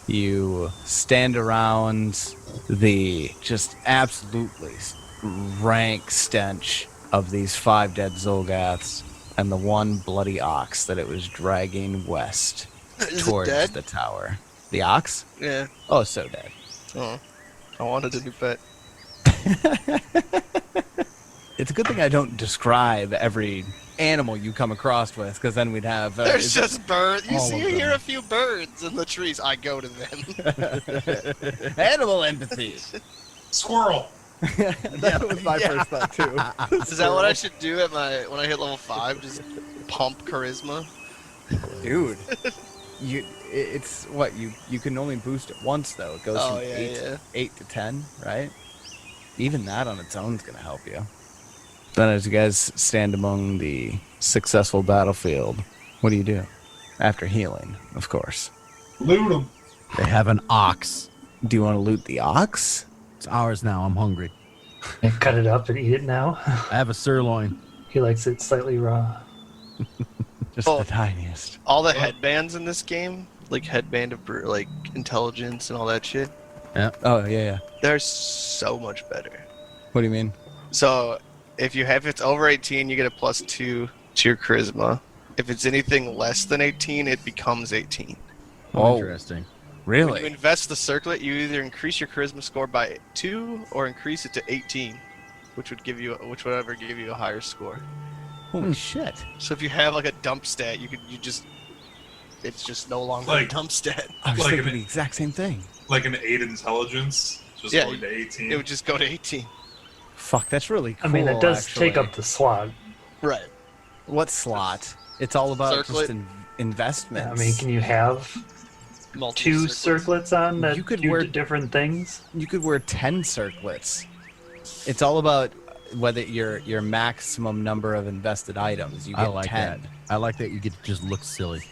[SPEAKER 2] You stand around the just absolutely rank stench of these 5 dead xulgaths and the one bloody ox that it was dragging west towards the tower. The ox?
[SPEAKER 6] Yeah.
[SPEAKER 2] Oh, so dead.
[SPEAKER 6] Oh, I wanted a new pet.
[SPEAKER 2] It's a good thing I don't describe every animal you come across with, because then we'd have...
[SPEAKER 6] There's just birds. You
[SPEAKER 3] all
[SPEAKER 6] see
[SPEAKER 3] of
[SPEAKER 6] or hear
[SPEAKER 3] them.
[SPEAKER 6] a few birds in the trees. I go to them.
[SPEAKER 2] animal empathy.
[SPEAKER 5] Squirrel!
[SPEAKER 2] That was my first thought, too.
[SPEAKER 6] Is that what I should do at when I hit level 5? Just pump charisma?
[SPEAKER 2] Dude. It's what you can only boost it once, though. It goes from 8 to 10, right? Even that on its own is going to help you. Then as you guys stand among the successful battlefield, what do you do? After healing, of course.
[SPEAKER 5] Loot them!
[SPEAKER 3] They have an ox.
[SPEAKER 2] Do you want to loot the ox?
[SPEAKER 3] It's ours now. I'm hungry.
[SPEAKER 4] And cut it up and eat it now.
[SPEAKER 3] I have a sirloin.
[SPEAKER 4] He likes it slightly raw.
[SPEAKER 2] Just
[SPEAKER 6] Oh.
[SPEAKER 2] the tiniest.
[SPEAKER 6] All the headbands in this game, like headband of like intelligence and all that shit,
[SPEAKER 2] Oh, yeah.
[SPEAKER 6] they're so much better.
[SPEAKER 2] What do you mean?
[SPEAKER 6] So if it's over 18, you get a +2 to your charisma. If it's anything less than 18, it becomes 18.
[SPEAKER 2] Oh.
[SPEAKER 3] Interesting.
[SPEAKER 6] When you
[SPEAKER 2] Really?
[SPEAKER 6] invest the circlet, you either increase your charisma score by 2 or increase it to 18, which would give you a higher score.
[SPEAKER 2] Holy shit.
[SPEAKER 6] So if you have like a dump stat, it's just no longer a
[SPEAKER 5] Like-
[SPEAKER 6] dump stat.
[SPEAKER 2] I was
[SPEAKER 5] Like
[SPEAKER 2] thinking
[SPEAKER 5] an-
[SPEAKER 2] the exact same thing.
[SPEAKER 5] Like an 8 intelligence, just
[SPEAKER 6] Yeah,
[SPEAKER 5] going to 18.
[SPEAKER 6] It would just go to 18.
[SPEAKER 2] Fuck, that's really cool.
[SPEAKER 4] I mean, it does
[SPEAKER 2] actually.
[SPEAKER 4] take up the slot.
[SPEAKER 6] Right.
[SPEAKER 2] What slot? It's all about
[SPEAKER 6] Circlet.
[SPEAKER 2] just investments.
[SPEAKER 4] I mean, can you have
[SPEAKER 6] Multiple
[SPEAKER 4] two circlets on that
[SPEAKER 2] You could
[SPEAKER 4] do
[SPEAKER 2] wear-
[SPEAKER 4] different things?
[SPEAKER 2] You could wear 10 circlets. It's all about whether your maximum number of invested items. You get
[SPEAKER 3] I like
[SPEAKER 2] 10.
[SPEAKER 3] that. I like that you get to just look silly.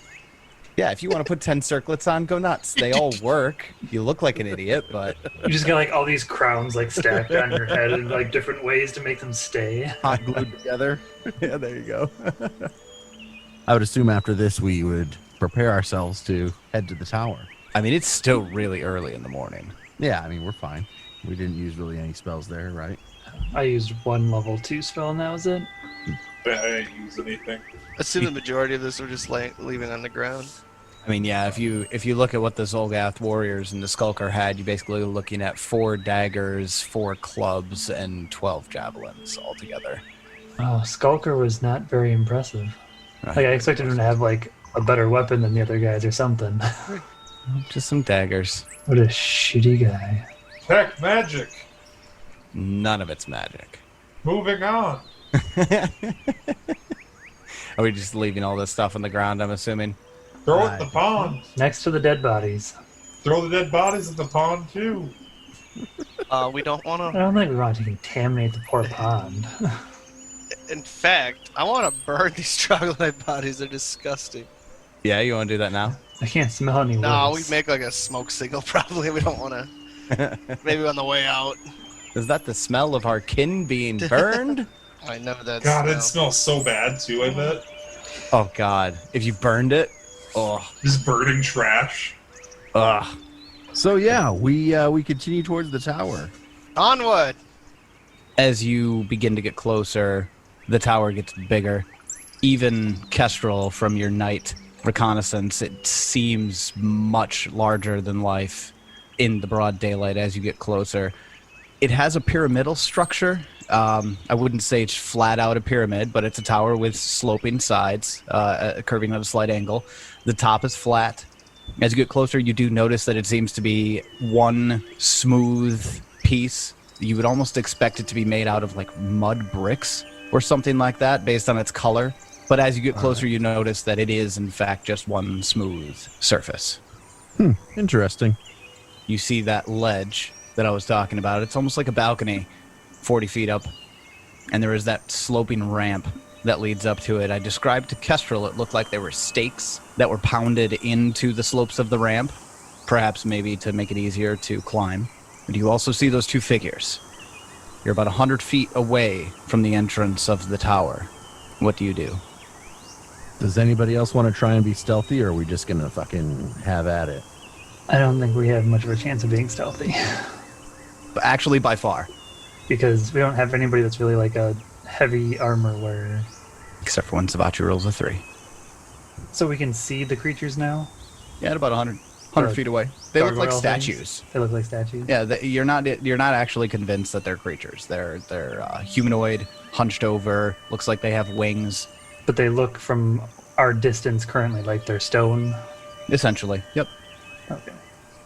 [SPEAKER 2] Yeah, if you want to put 10 circlets on, go nuts. They all work. You look like an idiot, but
[SPEAKER 4] You just got like all these crowns like stacked on your head in like different ways to make them stay.
[SPEAKER 3] Hot glued together.
[SPEAKER 2] yeah, there you go.
[SPEAKER 3] I would assume after this we would prepare ourselves to head to the tower.
[SPEAKER 2] I mean, it's still really early in the morning.
[SPEAKER 3] Yeah, I mean, we're fine. We didn't use really any spells there, right?
[SPEAKER 4] I used one level 2 spell and that was it.
[SPEAKER 5] I didn't use anything.
[SPEAKER 6] Assume the majority of this are just leaving on the ground.
[SPEAKER 2] I mean, yeah, if you look at what the Xulgath warriors and the Skulker had, you're basically looking at 4 daggers, 4 clubs, and 12 javelins altogether.
[SPEAKER 4] Oh, Skulker was not very impressive.
[SPEAKER 2] Right.
[SPEAKER 4] Like I expected him to have like a better weapon than the other guys or something.
[SPEAKER 2] Just some daggers.
[SPEAKER 4] What a shitty guy.
[SPEAKER 5] Heck, magic!
[SPEAKER 2] None of it's magic.
[SPEAKER 5] Moving on.
[SPEAKER 2] Are we just leaving all this stuff on the ground, I'm assuming?
[SPEAKER 5] Throw it in the pond.
[SPEAKER 4] Next to the dead bodies.
[SPEAKER 5] Throw the dead bodies in the pond, too.
[SPEAKER 6] We don't want
[SPEAKER 4] I
[SPEAKER 6] to.
[SPEAKER 4] don't think we want to contaminate the poor pond.
[SPEAKER 6] In fact, I want to burn these troglodyte bodies. They're disgusting.
[SPEAKER 2] Yeah, you want to do that now?
[SPEAKER 4] I can't smell any
[SPEAKER 6] No,
[SPEAKER 4] worse.
[SPEAKER 6] we make like a smoke signal. Probably we don't want to. Maybe on the way out.
[SPEAKER 2] Is that the smell of our kin being burned?
[SPEAKER 6] I know that.
[SPEAKER 5] God,
[SPEAKER 6] smell.
[SPEAKER 5] it smells so bad, too, I bet.
[SPEAKER 2] Oh, God. If you burned it? Oh,
[SPEAKER 5] Just burning trash.
[SPEAKER 2] ugh.
[SPEAKER 3] So yeah, we continue towards the tower.
[SPEAKER 6] Onward.
[SPEAKER 2] As you begin to get closer, the tower gets bigger. Even Kestrel, from your night reconnaissance, it seems much larger than life in the broad daylight as you get closer. It has a pyramidal structure. I wouldn't say it's flat out a pyramid, but it's a tower with sloping sides, curving at a slight angle. The top is flat. As you get closer, you do notice that it seems to be one smooth piece. You would almost expect it to be made out of like mud bricks or something like that based on its color. But as you get closer, you notice that it is, in fact, just one smooth surface.
[SPEAKER 3] Interesting.
[SPEAKER 2] You see that ledge that I was talking about. It's almost like a balcony, 40 feet up. And there is that sloping ramp that leads up to it. I described to Kestrel it looked like there were stakes that were pounded into the slopes of the ramp, perhaps maybe to make it easier to climb. But you also see those 2 figures. You're about 100 feet away from the entrance of the tower. What do you do?
[SPEAKER 3] Does anybody else want to try and be stealthy, or are we just gonna fucking have at it?
[SPEAKER 4] I don't think we have much of a chance of being stealthy.
[SPEAKER 2] But actually, by far.
[SPEAKER 4] Because we don't have anybody that's really like a heavy armor wearer.
[SPEAKER 2] Except for when Savachi rolls a 3.
[SPEAKER 4] So we can see the creatures now?
[SPEAKER 2] Yeah, at about 100 feet away. They look like
[SPEAKER 4] Gargoyle things?
[SPEAKER 2] statues.
[SPEAKER 4] They look like statues?
[SPEAKER 2] Yeah, you're not actually convinced that they're creatures. They're humanoid, hunched over. Looks like they have wings.
[SPEAKER 4] But they look from our distance currently like they're stone.
[SPEAKER 2] Essentially, yep.
[SPEAKER 4] Okay.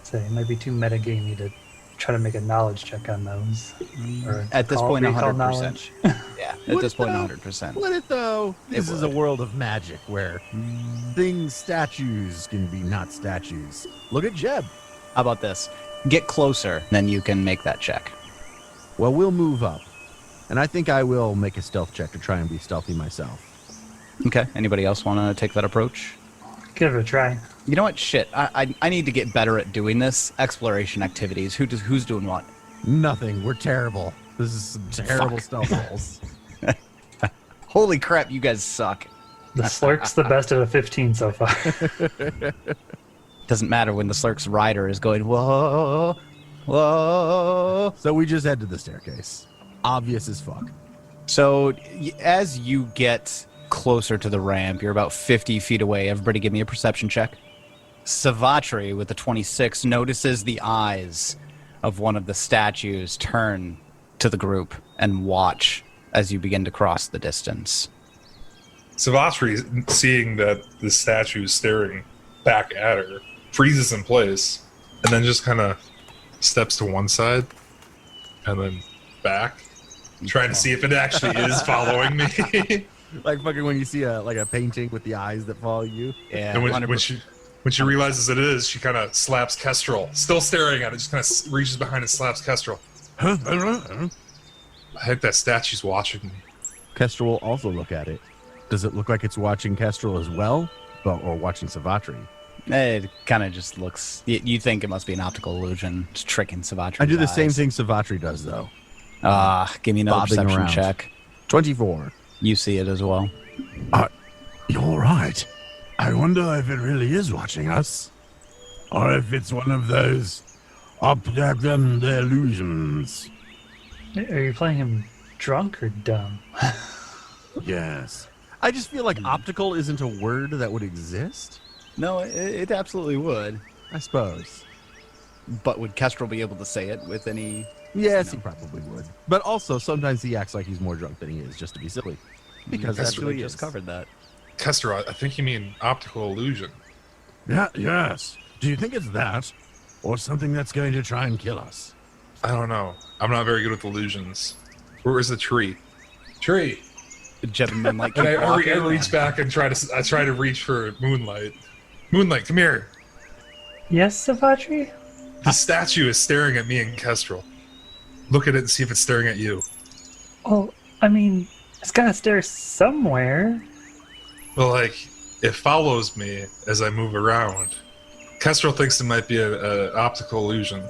[SPEAKER 4] So it might be too metagamey to try to make a knowledge check on those. Or
[SPEAKER 2] At this point,
[SPEAKER 4] recall
[SPEAKER 2] 100%.
[SPEAKER 4] knowledge.
[SPEAKER 2] Yeah, at this point, 100%.
[SPEAKER 3] Would it though? This is a
[SPEAKER 2] would.
[SPEAKER 3] world of magic where things, statues can be not statues. Look at Jeb.
[SPEAKER 2] How about this? Get closer, then you can make that check.
[SPEAKER 3] Well, we'll move up, and I think I will make a stealth check to try and be stealthy myself.
[SPEAKER 2] Okay. Anybody else want to take that approach?
[SPEAKER 4] Give it a try.
[SPEAKER 2] You know what? Shit. I need to get better at doing this. Exploration activities. Who's doing what?
[SPEAKER 3] Nothing. We're terrible. This is some terrible
[SPEAKER 2] Fuck.
[SPEAKER 3] stealth rolls.
[SPEAKER 2] Holy crap! You guys suck.
[SPEAKER 4] The Slurk's the best out of 15 so far.
[SPEAKER 2] Doesn't matter when the Slurk's rider is going, whoa, whoa.
[SPEAKER 3] So we just head to the staircase. Obvious as fuck.
[SPEAKER 2] So as you get closer to the ramp, you're about 50 feet away. Everybody give me a perception check. Savatri with the 26 notices the eyes of one of the statues turn to the group and watch as you begin to cross the distance.
[SPEAKER 5] Savatri, seeing that the statue is staring back at her, freezes in place, and then just kind of steps to one side and then back, trying to see if it actually is following me.
[SPEAKER 3] Like fucking when you see a painting with the eyes that follow you.
[SPEAKER 2] Yeah,
[SPEAKER 5] And when she realizes it is, she kind of slaps Kestrel, still staring at it, just kind of reaches behind and slaps Kestrel. I think that statue's watching me.
[SPEAKER 3] Kestrel will also look at it. Does it look like it's watching Kestrel as well? Or watching Savatri?
[SPEAKER 2] It kind of just looks... You think it must be an optical illusion. It's tricking Savatri.
[SPEAKER 3] I do the same thing Savatri does, though.
[SPEAKER 2] Give me another
[SPEAKER 3] Bobbing
[SPEAKER 2] perception
[SPEAKER 3] around.
[SPEAKER 2] check.
[SPEAKER 3] 24.
[SPEAKER 2] You see it as well.
[SPEAKER 1] You're right. I wonder if it really is watching us. Or if it's one of those optical illusions.
[SPEAKER 4] Are you playing him drunk or dumb?
[SPEAKER 1] Yes.
[SPEAKER 3] I just feel like optical isn't a word that would exist.
[SPEAKER 2] No, it absolutely would.
[SPEAKER 3] I suppose.
[SPEAKER 2] But would Kestrel be able to say it with any...
[SPEAKER 3] Yes, he probably would. But also, sometimes he acts like he's more drunk than he is, just to be silly. Because that's
[SPEAKER 2] Actually,
[SPEAKER 3] what he
[SPEAKER 2] just
[SPEAKER 3] is.
[SPEAKER 2] covered that.
[SPEAKER 5] Kestrel, I think you mean optical illusion.
[SPEAKER 1] Yes. Do you think it's that? Or something that's going to try and kill us?
[SPEAKER 5] I don't know. I'm not very good with illusions. Where is the tree? Tree!
[SPEAKER 2] Gentlemen, like...
[SPEAKER 5] And
[SPEAKER 2] keep
[SPEAKER 5] I
[SPEAKER 2] walking.
[SPEAKER 5] reach back and try to reach for Moonlight. Moonlight, come here.
[SPEAKER 4] Yes, Savatri?
[SPEAKER 5] The statue is staring at me and Kestrel. Look at it and see if it's staring at you.
[SPEAKER 4] Oh, I mean, it's gotta stare somewhere.
[SPEAKER 5] Well, like, it follows me as I move around. Kestrel thinks it might be an optical illusion.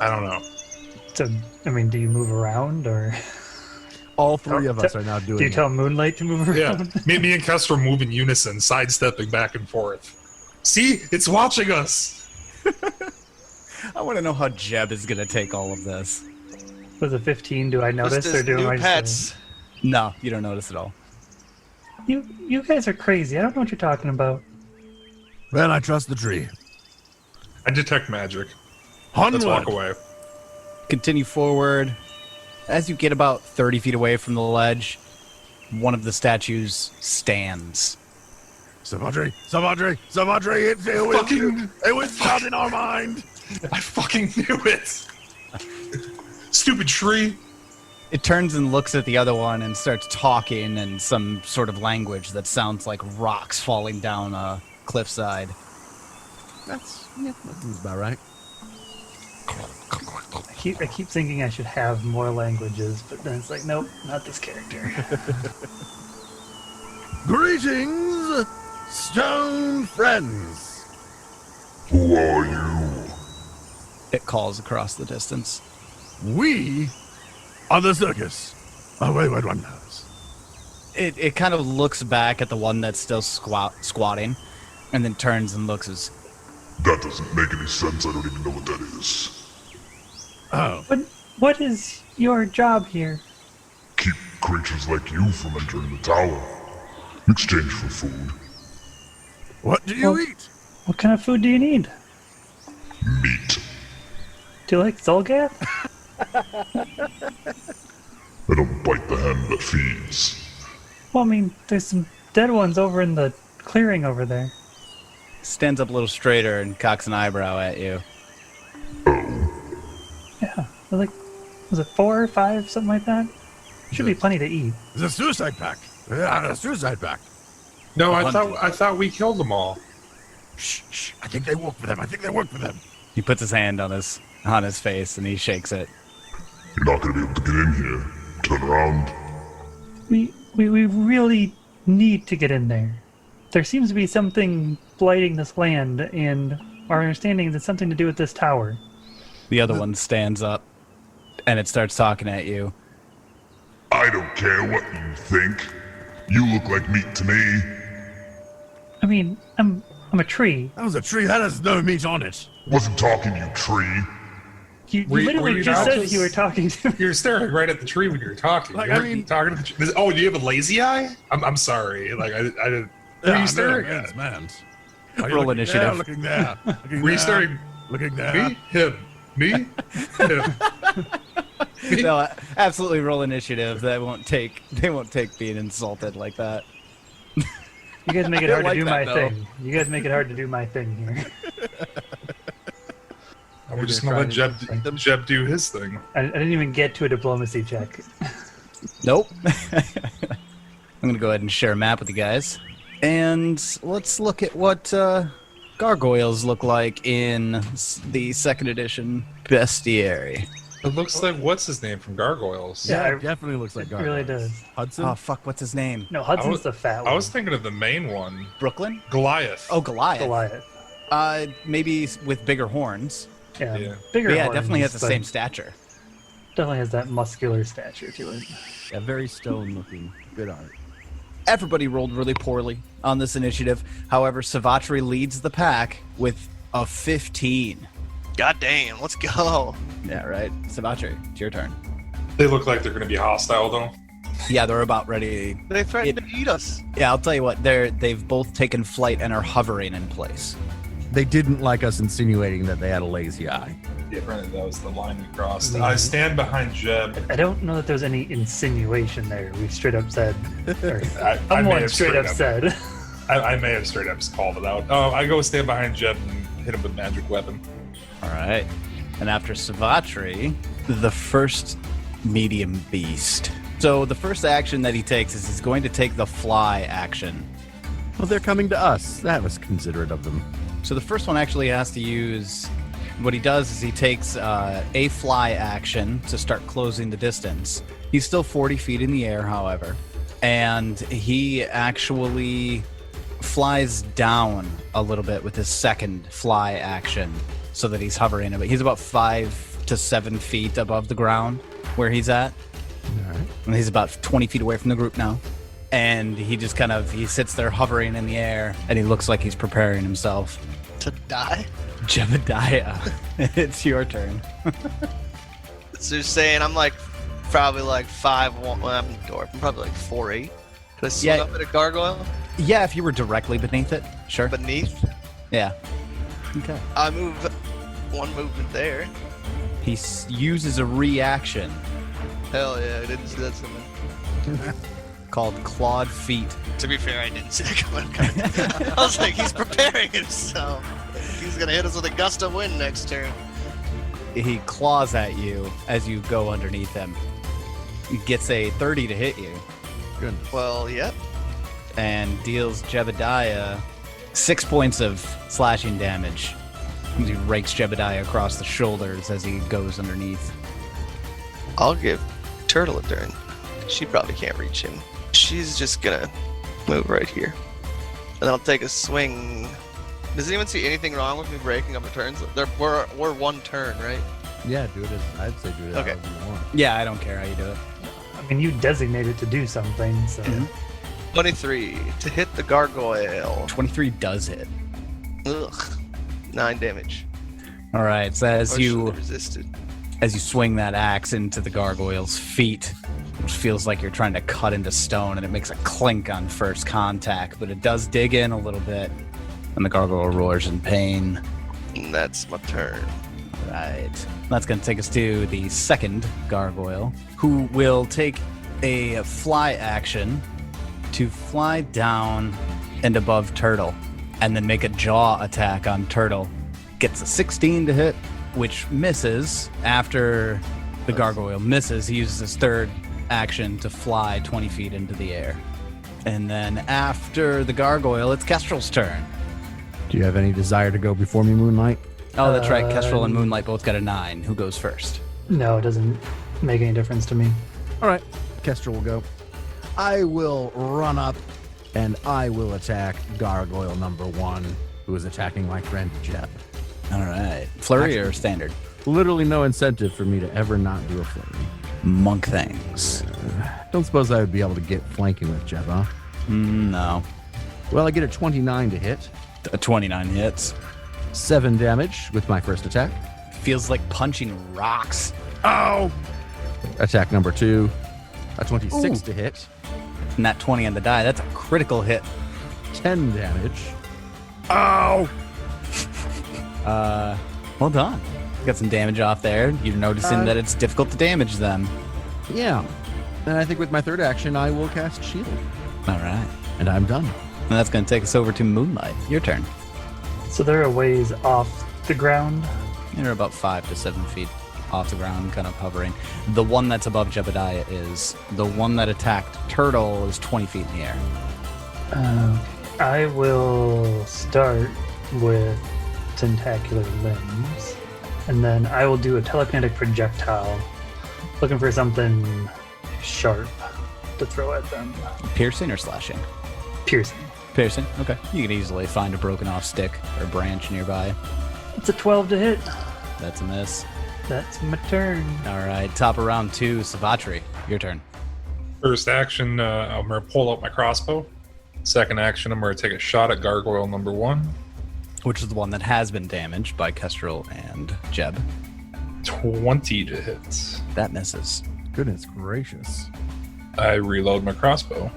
[SPEAKER 5] I don't know.
[SPEAKER 4] So, I mean, do you move around or
[SPEAKER 3] All three of us are now doing
[SPEAKER 4] do you
[SPEAKER 3] it.
[SPEAKER 4] tell Moonlight to move
[SPEAKER 5] Yeah,
[SPEAKER 4] around?
[SPEAKER 5] me and Kestrel move in unison, sidestepping back and forth. See? It's watching us!
[SPEAKER 2] I want to know how Jeb is going to take all of this.
[SPEAKER 4] Was it 15? Do I notice
[SPEAKER 6] Just
[SPEAKER 4] or
[SPEAKER 6] as
[SPEAKER 4] do
[SPEAKER 6] new
[SPEAKER 4] I
[SPEAKER 6] pets.
[SPEAKER 2] No, you don't notice at all.
[SPEAKER 4] You guys are crazy. I don't know what you're talking about.
[SPEAKER 1] Well, I trust the tree.
[SPEAKER 5] I detect magic.
[SPEAKER 1] Onward.
[SPEAKER 5] Let's walk away.
[SPEAKER 2] Continue forward. As you get about 30 feet away from the ledge, one of the statues stands.
[SPEAKER 1] Savatri, it's here with you. It was not in our mind.
[SPEAKER 5] I fucking knew it! Stupid tree!
[SPEAKER 2] It turns and looks at the other one and starts talking in some sort of language that sounds like rocks falling down a cliffside.
[SPEAKER 3] That seems about right.
[SPEAKER 4] I keep thinking I should have more languages, but then it's like, nope, not this character.
[SPEAKER 1] Greetings, stone friends.
[SPEAKER 7] Who are you?
[SPEAKER 2] It calls across the distance.
[SPEAKER 1] We are the Circus of Wayward Wonders.
[SPEAKER 2] It kind of looks back at the one that's still squatting, and then turns and looks as...
[SPEAKER 7] That doesn't make any sense. I don't even know what that is.
[SPEAKER 1] Oh,
[SPEAKER 4] What is your job here?
[SPEAKER 7] Keep creatures like you from entering the tower. In exchange for food.
[SPEAKER 1] what do you
[SPEAKER 4] Well-
[SPEAKER 1] eat?
[SPEAKER 4] What kind of food do you need?
[SPEAKER 7] Meat.
[SPEAKER 4] Do you like xulgath?
[SPEAKER 7] I don't bite the hand that feeds.
[SPEAKER 4] Well, I mean, there's some dead ones over in the clearing over there.
[SPEAKER 2] Stands up a little straighter and cocks an eyebrow at you.
[SPEAKER 4] Yeah, like, was it 4 or 5, something like that? Should be plenty to eat.
[SPEAKER 1] It's a suicide pact. Yeah, a suicide pact.
[SPEAKER 5] No, I thought we killed them all.
[SPEAKER 1] Shh. I think they work for them.
[SPEAKER 2] He puts his hand on his face and he shakes it.
[SPEAKER 7] You're not going to be able to get in here. Turn around.
[SPEAKER 4] We really need to get in there. There seems to be something blighting this land, and our understanding is it's something to do with this tower.
[SPEAKER 2] The other one stands up and it starts talking at you.
[SPEAKER 7] I don't care what you think. You look like meat to me.
[SPEAKER 4] I mean, I'm a tree.
[SPEAKER 1] That was a tree. That has no meat on it.
[SPEAKER 7] Wasn't talking, you tree.
[SPEAKER 4] You
[SPEAKER 5] Were
[SPEAKER 4] literally
[SPEAKER 5] you
[SPEAKER 4] just
[SPEAKER 5] not
[SPEAKER 4] said
[SPEAKER 5] just-
[SPEAKER 4] you were talking to me.
[SPEAKER 5] You're staring right at the tree when you're talking.
[SPEAKER 1] Like,
[SPEAKER 5] You
[SPEAKER 1] I
[SPEAKER 5] weren't
[SPEAKER 1] mean-
[SPEAKER 5] talking to the tree. Oh, do you have a lazy eye? I'm sorry. Like, I didn't. Were you staring at?
[SPEAKER 1] Man.
[SPEAKER 2] Roll initiative.
[SPEAKER 1] Looking there. Looking
[SPEAKER 5] Were you
[SPEAKER 1] there,
[SPEAKER 5] staring?
[SPEAKER 1] Looking there.
[SPEAKER 5] Me? Him? Me? Him?
[SPEAKER 2] No, absolutely roll initiative. They won't take being insulted like that.
[SPEAKER 4] You guys make it
[SPEAKER 2] I
[SPEAKER 4] hard
[SPEAKER 2] like
[SPEAKER 4] to do
[SPEAKER 2] that,
[SPEAKER 4] my
[SPEAKER 2] though.
[SPEAKER 4] thing. You guys make it hard to do my thing here.
[SPEAKER 5] We're just gonna let Jeb do his thing.
[SPEAKER 4] I didn't even get to a diplomacy check.
[SPEAKER 2] Nope. I'm gonna go ahead and share a map with you guys, and let's look at what gargoyles look like in the second edition bestiary.
[SPEAKER 5] It looks like what's his name from Gargoyles.
[SPEAKER 4] Yeah,
[SPEAKER 3] it definitely looks like
[SPEAKER 4] It
[SPEAKER 3] gargoyles.
[SPEAKER 4] really does.
[SPEAKER 3] Hudson?
[SPEAKER 2] Oh fuck, what's his name?
[SPEAKER 4] No, Hudson's the fat one.
[SPEAKER 5] I was thinking of the main one,
[SPEAKER 2] Brooklyn?
[SPEAKER 5] Goliath.
[SPEAKER 2] Oh, Goliath.
[SPEAKER 4] Goliath.
[SPEAKER 2] Maybe with bigger horns.
[SPEAKER 4] Yeah,
[SPEAKER 5] Yeah.
[SPEAKER 4] bigger.
[SPEAKER 2] But yeah,
[SPEAKER 4] horns,
[SPEAKER 2] definitely has the
[SPEAKER 4] but
[SPEAKER 2] same stature.
[SPEAKER 4] Definitely has that muscular stature to it.
[SPEAKER 3] Yeah, very stone looking. Good art.
[SPEAKER 2] Everybody rolled really poorly on this initiative. However, Savatri leads the pack with a 15.
[SPEAKER 6] God damn, let's go.
[SPEAKER 2] Yeah, right. Savatri, it's your turn.
[SPEAKER 5] They look like they're gonna be hostile though.
[SPEAKER 2] Yeah, they're about ready.
[SPEAKER 6] They threatened to eat us.
[SPEAKER 2] Yeah, I'll tell you what. They've both taken flight and are hovering in place.
[SPEAKER 3] They didn't like us insinuating that they had a lazy eye.
[SPEAKER 5] Yeah, Brennan, that was the line we crossed. I stand behind Jeb.
[SPEAKER 4] I don't know that there was any insinuation there. We straight up said, or
[SPEAKER 5] I may
[SPEAKER 4] someone
[SPEAKER 5] have
[SPEAKER 4] straight up said.
[SPEAKER 5] I may have straight up just called it out. Oh, I go stand behind Jeb and hit him with magic weapon.
[SPEAKER 2] All right. And after Savatri, the first medium beast. So the first action that he takes is he's going to take the fly action.
[SPEAKER 3] Well, they're coming to us. That was considerate of them.
[SPEAKER 2] So the first one actually has to use. What he does is he takes a fly action to start closing the distance. He's still 40 feet in the air, however, and he actually flies down a little bit with his second fly action so that he's hovering. But he's about 5 to 7 feet above the ground where he's at.
[SPEAKER 3] All right.
[SPEAKER 2] And he's about 20 feet away from the group now. And he just he sits there hovering in the air, and he looks like he's preparing himself.
[SPEAKER 6] To die?
[SPEAKER 2] Jebediah, it's your turn.
[SPEAKER 6] So you're saying I'm like probably like 5'1", well, I'm a dwarf. I'm probably like 4'8". Could I swing
[SPEAKER 2] Yeah.
[SPEAKER 6] up at a gargoyle
[SPEAKER 2] Yeah, if you were directly beneath it, sure.
[SPEAKER 6] beneath?
[SPEAKER 2] Yeah. Okay.
[SPEAKER 6] I move one movement there.
[SPEAKER 2] He uses a reaction
[SPEAKER 6] Hell yeah, I didn't see that coming.
[SPEAKER 2] called Clawed Feet.
[SPEAKER 6] To be fair, I didn't see that coming. I was like, he's preparing himself. He's gonna hit us with a gust of wind next turn.
[SPEAKER 2] He claws at you as you go underneath him. He gets a 30 to hit you
[SPEAKER 3] Good.
[SPEAKER 6] Well, yep.
[SPEAKER 2] and deals Jebediah 6 points of slashing damage. He rakes Jebediah across the shoulders as he goes underneath.
[SPEAKER 6] I'll give Turtle a turn. She probably can't reach him. She's just gonna move right here. And then I'll take a swing. Does anyone see anything wrong with me breaking up the turns? We're one turn, right?
[SPEAKER 3] Yeah, do it as I'd say do it
[SPEAKER 6] Okay.
[SPEAKER 3] however you want.
[SPEAKER 2] Yeah, I don't care how you do it.
[SPEAKER 4] I mean, you designated to do something, so
[SPEAKER 6] 23 to hit the gargoyle.
[SPEAKER 2] 23 does hit.
[SPEAKER 6] Ugh. 9 damage.
[SPEAKER 2] All right, so
[SPEAKER 6] Or should have resisted.
[SPEAKER 2] as you swing that axe into the gargoyle's feet, which feels like you're trying to cut into stone, and it makes a clink on first contact, but it does dig in a little bit, and the gargoyle roars in pain.
[SPEAKER 6] And that's my turn.
[SPEAKER 2] Right. That's going to take us to the second gargoyle, who will take a fly action to fly down and above Turtle, and then make a jaw attack on Turtle. Gets a 16 to hit, which misses. After the gargoyle misses, he uses his third action to fly 20 feet into the air. And then after the gargoyle, it's Kestrel's turn.
[SPEAKER 3] Do you have any desire to go before me, Moonlight?
[SPEAKER 2] Oh, that's right. Kestrel and Moonlight both got a 9. Who goes first?
[SPEAKER 4] no, it doesn't make any difference to me.
[SPEAKER 3] All right, Kestrel will go. I will run up and I will attack gargoyle number 1, who is attacking my friend Jeb.
[SPEAKER 2] All right. Flurry or standard?
[SPEAKER 3] Literally no incentive for me to ever not do a flurry.
[SPEAKER 2] Monk things.
[SPEAKER 3] Don't suppose I would be able to get flanking with Jeb, huh?
[SPEAKER 2] No.
[SPEAKER 3] Well, I get a 29 to hit.
[SPEAKER 2] A 29 hits.
[SPEAKER 3] 7 damage with my first attack.
[SPEAKER 2] Feels like punching rocks.
[SPEAKER 3] Ow! Attack number 2. A 26 to hit.
[SPEAKER 2] And that 20 on the die, that's a critical hit.
[SPEAKER 3] 10 damage.
[SPEAKER 2] Ow! Well done. Got some damage off there. You're noticing that it's difficult to damage them.
[SPEAKER 3] Yeah. And I think with my third action, I will cast Shield.
[SPEAKER 2] All right.
[SPEAKER 3] And I'm done.
[SPEAKER 2] And that's going to take us over to Moonlight. Your turn.
[SPEAKER 4] So they're a ways off the ground.
[SPEAKER 2] You're about 5 to 7 feet off the ground, kind of hovering. The one that's above Jebediah is. The one that attacked Turtle is 20 feet in the air.
[SPEAKER 4] I will start with tentacular limbs, and then I will do a telekinetic projectile, looking for something sharp to throw at them.
[SPEAKER 2] Piercing or slashing?
[SPEAKER 4] Piercing.
[SPEAKER 2] Piercing, okay. You can easily find a broken off stick or branch nearby.
[SPEAKER 4] It's a 12 to hit.
[SPEAKER 2] That's a miss.
[SPEAKER 4] That's my turn.
[SPEAKER 2] All right, top of round 2, Savatri. Your turn.
[SPEAKER 5] First action, I'm going to pull out my crossbow. Second action, I'm going to take a shot at gargoyle number 1.
[SPEAKER 2] Which is the one that has been damaged by Kestrel and Jeb.
[SPEAKER 5] 20 to hit.
[SPEAKER 2] That misses.
[SPEAKER 3] Goodness gracious.
[SPEAKER 5] I reload my crossbow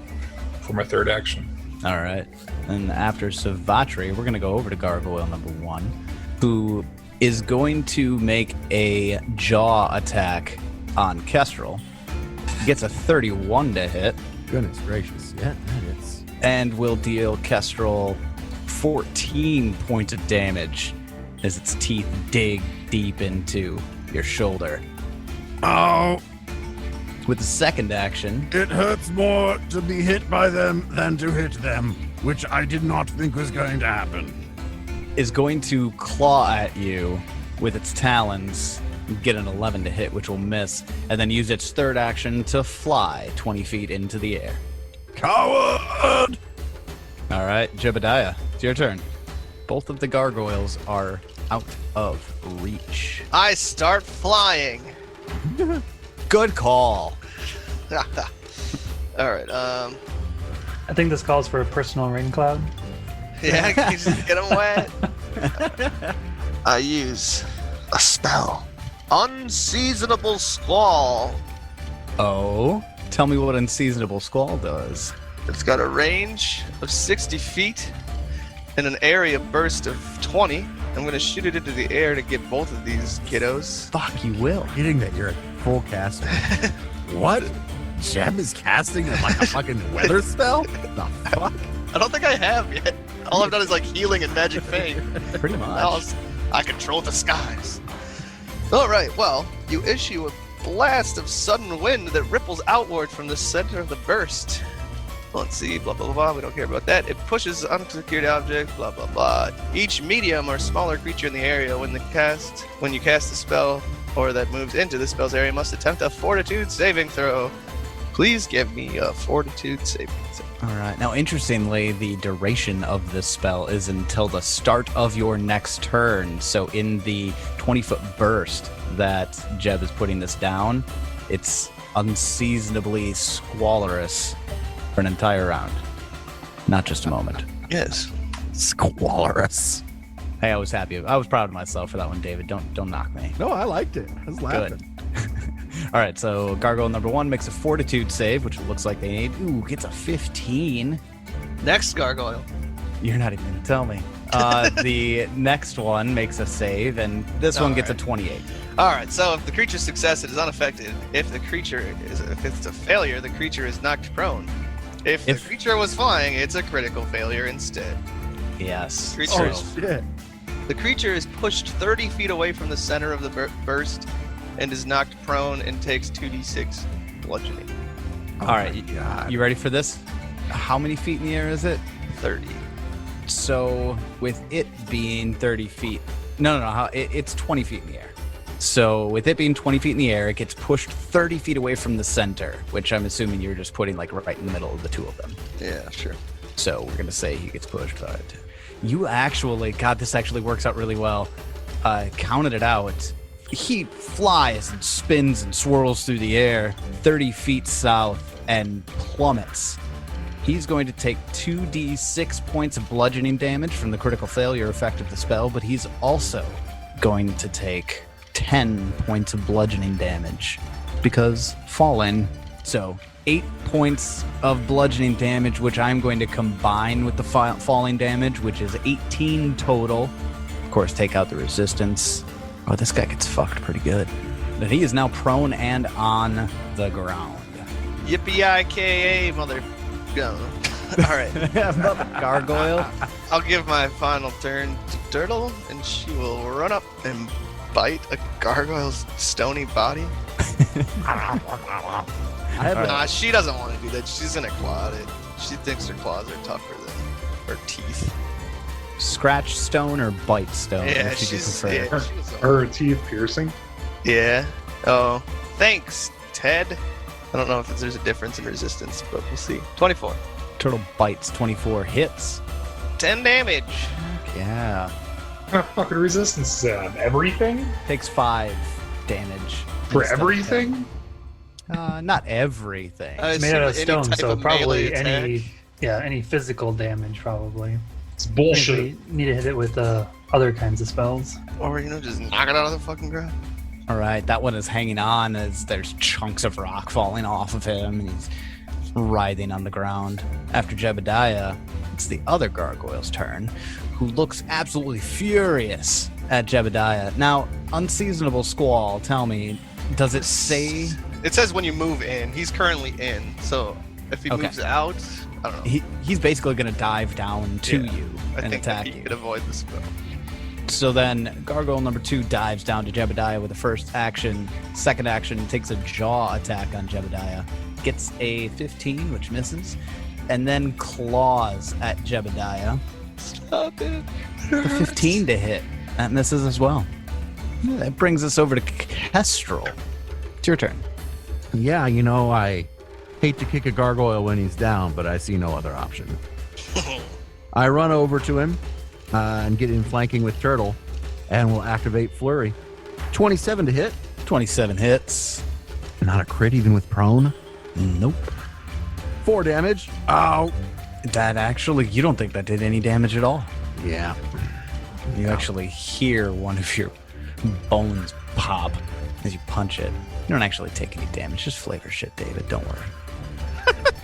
[SPEAKER 5] for my third action.
[SPEAKER 2] All right. And after Savatri, we're going to go over to gargoyle number 1, who is going to make a jaw attack on Kestrel. Gets a 31 to hit.
[SPEAKER 3] Goodness gracious. Yeah, that is.
[SPEAKER 2] And will deal Kestrel 14 points of damage as its teeth dig deep into your shoulder.
[SPEAKER 1] Oh,
[SPEAKER 2] With the second action,
[SPEAKER 1] it hurts more to be hit by them than to hit them, which I did not think was going to happen.
[SPEAKER 2] is going to claw at you with its talons, get an 11 to hit, which will miss, and then use its third action to fly 20 feet into the air.
[SPEAKER 1] Coward!
[SPEAKER 2] All right, Jebediah, it's your turn. Both of the gargoyles are out of reach.
[SPEAKER 6] I start flying.
[SPEAKER 2] Good call.
[SPEAKER 6] All right.
[SPEAKER 4] I think this calls for a personal rain cloud.
[SPEAKER 6] Yeah, can you just get them wet? I use a spell. Unseasonable Squall.
[SPEAKER 2] Oh, tell me what Unseasonable Squall does.
[SPEAKER 6] It's got a range of 60 feet and an area burst of 20. I'm going to shoot it into the air to get both of these kiddos.
[SPEAKER 2] Fuck, you will.
[SPEAKER 3] Hitting that you're a full caster.
[SPEAKER 1] What? Jeb is casting like a fucking weather spell?
[SPEAKER 3] The fuck?
[SPEAKER 6] I don't think I have yet. All I've done is like healing and magic fade.
[SPEAKER 2] Pretty much.
[SPEAKER 6] Else, I control the skies. All right, well, you issue a blast of sudden wind that ripples outward from the center of the burst. Let's see, blah, blah, blah, blah. We don't care about that. It pushes unsecured objects, blah, blah, blah. Each medium or smaller creature in the area when you cast the spell or that moves into the spell's area must attempt a fortitude saving throw. Please give me a fortitude saving throw.
[SPEAKER 2] All right. Now, interestingly, the duration of this spell is until the start of your next turn. So in the 20-foot burst that Jeb is putting this down, it's unseasonably squalorous for an entire round, not just a moment.
[SPEAKER 6] Yes.
[SPEAKER 3] Squalorous.
[SPEAKER 2] Hey, I was happy. I was proud of myself for that one, David. Don't knock me.
[SPEAKER 3] No, I liked it. I was laughing.
[SPEAKER 2] Good. All right, so gargoyle number 1 makes a fortitude save, which looks like they need. Ooh, gets a 15.
[SPEAKER 6] Next gargoyle.
[SPEAKER 2] You're not even going to tell me. The next one makes a save, and this one gets a 28.
[SPEAKER 6] All right, so if the creature's success, it is unaffected. If it's a failure, the creature is knocked prone. If the creature was flying, it's a critical failure instead.
[SPEAKER 2] Yes.
[SPEAKER 3] Shit.
[SPEAKER 6] The creature is pushed 30 feet away from the center of the burst and is knocked prone and takes 2d6 bludgeoning.
[SPEAKER 2] All right, you ready for this? How many feet in the air is it?
[SPEAKER 6] 30.
[SPEAKER 2] So with it being 30 feet, it's 20 feet in the air. So with it being 20 feet in the air, it gets pushed 30 feet away from the center, which I'm assuming you're just putting like right in the middle of the two of them.
[SPEAKER 6] Yeah, sure.
[SPEAKER 2] So we're going to say he gets pushed. You actually, God, this actually works out really well. Counted it out. He flies and spins and swirls through the air 30 feet south and plummets He's going to take 2d6 points of bludgeoning damage from the critical failure effect of the spell, but he's also going to take 10 points of bludgeoning damage because fallen. So 8 points of bludgeoning damage, which I'm going to combine with the falling damage, which is 18 total. Of course, take out the resistance. Oh, this guy gets fucked pretty good. But he is now prone and on the ground.
[SPEAKER 6] Yippee-I-K-A, mother... All right.
[SPEAKER 2] About the gargoyle.
[SPEAKER 6] I'll give my final turn to Turtle, and she will run up and bite a gargoyle's stony body. She doesn't want to do that. She's gonna claw it. She thinks her claws are tougher than her teeth.
[SPEAKER 2] Scratch stone or bite stone?
[SPEAKER 6] Yeah,
[SPEAKER 2] if you
[SPEAKER 6] she's...
[SPEAKER 2] prefer.
[SPEAKER 6] Yeah,
[SPEAKER 5] Are her teeth piercing?
[SPEAKER 6] yeah. Oh, thanks, Ted. I don't know if there's a difference in resistance, but we'll see. 24.
[SPEAKER 2] Turtle bites 24 hits.
[SPEAKER 6] 10 damage.
[SPEAKER 2] Yeah.
[SPEAKER 5] What kind of fucking resistance is that? Everything?
[SPEAKER 2] Takes 5 damage.
[SPEAKER 5] For
[SPEAKER 2] instead of
[SPEAKER 5] everything?
[SPEAKER 2] 10. Not everything.
[SPEAKER 6] I
[SPEAKER 4] It's made out of
[SPEAKER 6] assume any
[SPEAKER 4] stone,
[SPEAKER 6] type
[SPEAKER 4] so
[SPEAKER 6] of
[SPEAKER 4] probably
[SPEAKER 6] melee
[SPEAKER 4] any physical damage probably.
[SPEAKER 5] It's bullshit.
[SPEAKER 4] We need to hit it with other kinds of spells.
[SPEAKER 6] Or, just knock it out of the fucking ground.
[SPEAKER 2] All right, that one is hanging on as there's chunks of rock falling off of him, and he's writhing on the ground. After Jebediah, it's the other gargoyle's turn, who looks absolutely furious at Jebediah. Now, Unseasonable Squall, tell me, does it say...
[SPEAKER 6] It says when you move in. He's currently in, so if he moves out, I don't know.
[SPEAKER 2] He's basically going to dive down to you
[SPEAKER 6] I
[SPEAKER 2] and
[SPEAKER 6] think
[SPEAKER 2] attack
[SPEAKER 6] that he
[SPEAKER 2] you.
[SPEAKER 6] could avoid the spell.
[SPEAKER 2] So then Gargoyle number 2 dives down to Jebediah with the first action. Second action takes a jaw attack on Jebediah. Gets a 15, which misses. And then claws at Jebediah.
[SPEAKER 6] Stop it.
[SPEAKER 2] The 15 to hit. That misses as well. That brings us over to Kestrel. It's your turn.
[SPEAKER 3] Yeah, I hate to kick a gargoyle when he's down, but I see no other option. I run over to him and get in flanking with Turtle, and we'll activate Flurry. 27 to hit.
[SPEAKER 2] 27 hits.
[SPEAKER 3] Not a crit even with prone.
[SPEAKER 2] Nope.
[SPEAKER 3] 4 damage. Oh.
[SPEAKER 2] That actually, you don't think that did any damage at all.
[SPEAKER 3] Yeah.
[SPEAKER 2] You actually hear one of your bones pop as you punch it. You don't actually take any damage. Just flavor shit, David. Don't worry.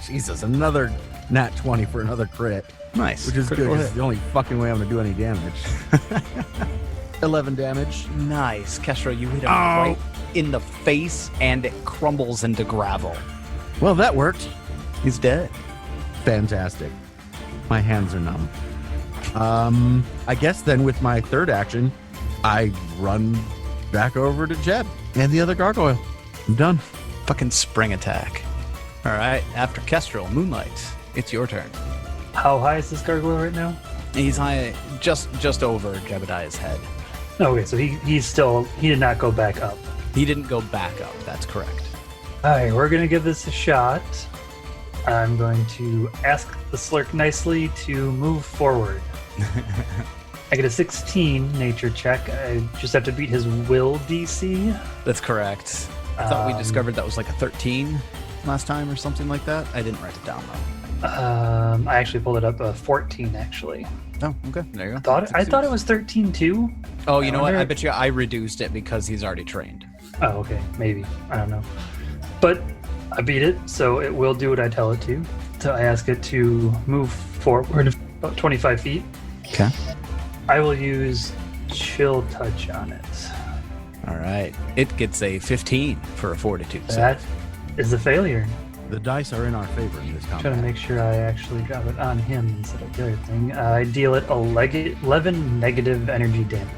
[SPEAKER 3] Jesus, another nat 20 for another crit.
[SPEAKER 2] Nice.
[SPEAKER 3] Which is good.
[SPEAKER 2] Critical
[SPEAKER 3] 'Cause
[SPEAKER 2] hit.
[SPEAKER 3] it's the only fucking way I'm going to do any damage. 11 damage.
[SPEAKER 2] Nice. Kestrel, you hit him
[SPEAKER 3] Oh.
[SPEAKER 2] right in the face, and it crumbles into gravel.
[SPEAKER 3] Well, that worked.
[SPEAKER 2] He's dead.
[SPEAKER 3] Fantastic. My hands are numb. I guess then with my third action, I run back over to Jeb and the other gargoyle. I'm done.
[SPEAKER 2] Fucking spring attack. All right. After Kestrel, Moonlight, it's your turn.
[SPEAKER 4] How high is this gargoyle right now?
[SPEAKER 2] He's high, just over Jebediah's head.
[SPEAKER 4] Okay, so he did not go back up.
[SPEAKER 2] He didn't go back up. That's correct.
[SPEAKER 4] All right, we're gonna give this a shot. I'm going to ask the Slurk nicely to move forward. I get a 16 nature check. I just have to beat his will DC.
[SPEAKER 2] That's correct. I thought we
[SPEAKER 4] Um,
[SPEAKER 2] discovered that was like a 13 last time or something like that. I didn't write it down though.
[SPEAKER 4] I actually pulled it up 14 actually.
[SPEAKER 2] Oh, okay. There you go.
[SPEAKER 4] I thought it was 13 too.
[SPEAKER 2] Oh, you know what?
[SPEAKER 4] wonder-
[SPEAKER 2] I bet you I reduced it because he's already trained.
[SPEAKER 4] Oh, okay, maybe. I don't know. But I beat it, so it will do what I tell it to. So I ask it to move forward about 25 feet.
[SPEAKER 2] Okay.
[SPEAKER 4] I will use Chill Touch on it.
[SPEAKER 2] All right. It gets a 15 for a fortitude save.
[SPEAKER 4] That is a failure.
[SPEAKER 3] The dice are in our favor in this
[SPEAKER 4] I'm trying to
[SPEAKER 3] combat.
[SPEAKER 4] make sure I actually drop it on him instead of the other thing. I deal it 11 negative energy damage.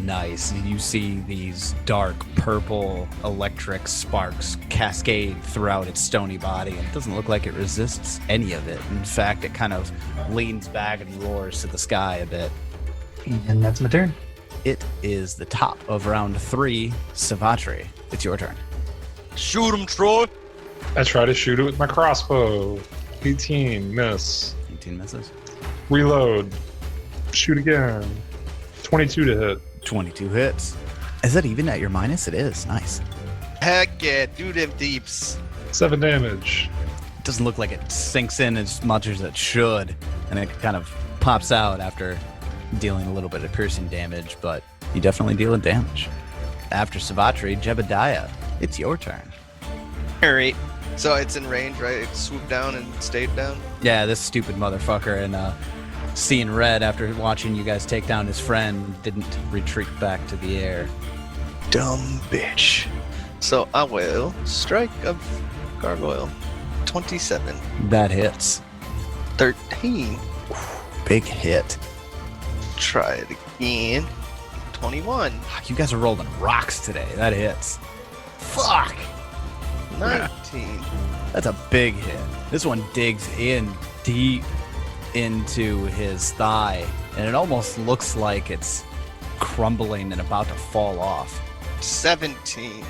[SPEAKER 2] Nice. You see these dark purple electric sparks cascade throughout its stony body, and it doesn't look like it resists any of it. In fact, it kind of leans back and roars to the sky a bit.
[SPEAKER 4] And that's my turn.
[SPEAKER 2] It is the top of round 3. Savatri, it's your turn.
[SPEAKER 6] Shoot him, Troy.
[SPEAKER 5] I try to shoot it with my crossbow. 18, miss.
[SPEAKER 2] 18 misses.
[SPEAKER 5] Reload. Shoot again. 22 to hit.
[SPEAKER 2] 22 hits. Is that even at your minus? It is. Nice.
[SPEAKER 6] Heck yeah, do them deeps.
[SPEAKER 5] 7 damage.
[SPEAKER 2] It doesn't look like it sinks in as much as it should, and it kind of pops out after dealing a little bit of piercing damage, but you definitely dealing damage. After Savatri, Jebediah, it's your turn.
[SPEAKER 6] All right. So it's in range, right? It swooped down and stayed down.
[SPEAKER 2] Yeah, this stupid motherfucker, and seeing red after watching you guys take down his friend, didn't retreat back to the air.
[SPEAKER 6] Dumb bitch. So I will strike a gargoyle. 27.
[SPEAKER 2] That hits.
[SPEAKER 6] 13.
[SPEAKER 2] Big hit.
[SPEAKER 6] Try it again. 21.
[SPEAKER 2] You guys are rolling rocks today. That hits. Fuck!
[SPEAKER 6] 19.
[SPEAKER 2] That's a big hit. This one digs in deep into his thigh, and it almost looks like it's crumbling and about to fall off.
[SPEAKER 6] 17.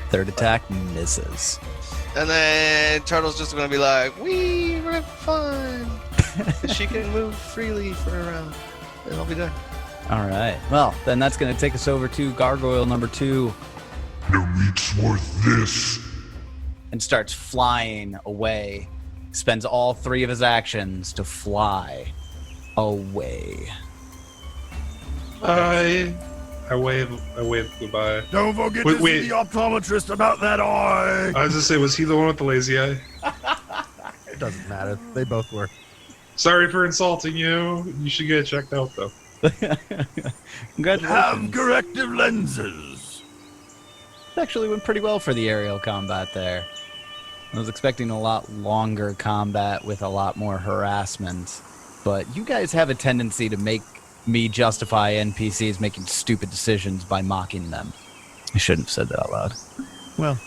[SPEAKER 2] Third attack misses.
[SPEAKER 6] And then Turtle's just gonna be like, we're having fun. She can move freely for a round. And I'll be done.
[SPEAKER 2] All right. Well, then that's going to take us over to Gargoyle number 2.
[SPEAKER 7] No meat's worth this.
[SPEAKER 2] And starts flying away. Spends all 3 of his actions to fly away.
[SPEAKER 5] I wave goodbye.
[SPEAKER 1] Don't forget
[SPEAKER 5] Wait,
[SPEAKER 1] to see the optometrist about that eye.
[SPEAKER 5] I was just say, was he the one with the lazy eye?
[SPEAKER 3] It doesn't matter. They both were.
[SPEAKER 5] Sorry for insulting you. You should get it checked out though.
[SPEAKER 2] Congratulations.
[SPEAKER 1] Have corrective lenses.
[SPEAKER 2] It actually went pretty well for the aerial combat there. I was expecting a lot longer combat with a lot more harassment, but you guys have a tendency to make me justify NPCs making stupid decisions by mocking them. I shouldn't have said that out loud.
[SPEAKER 3] Well,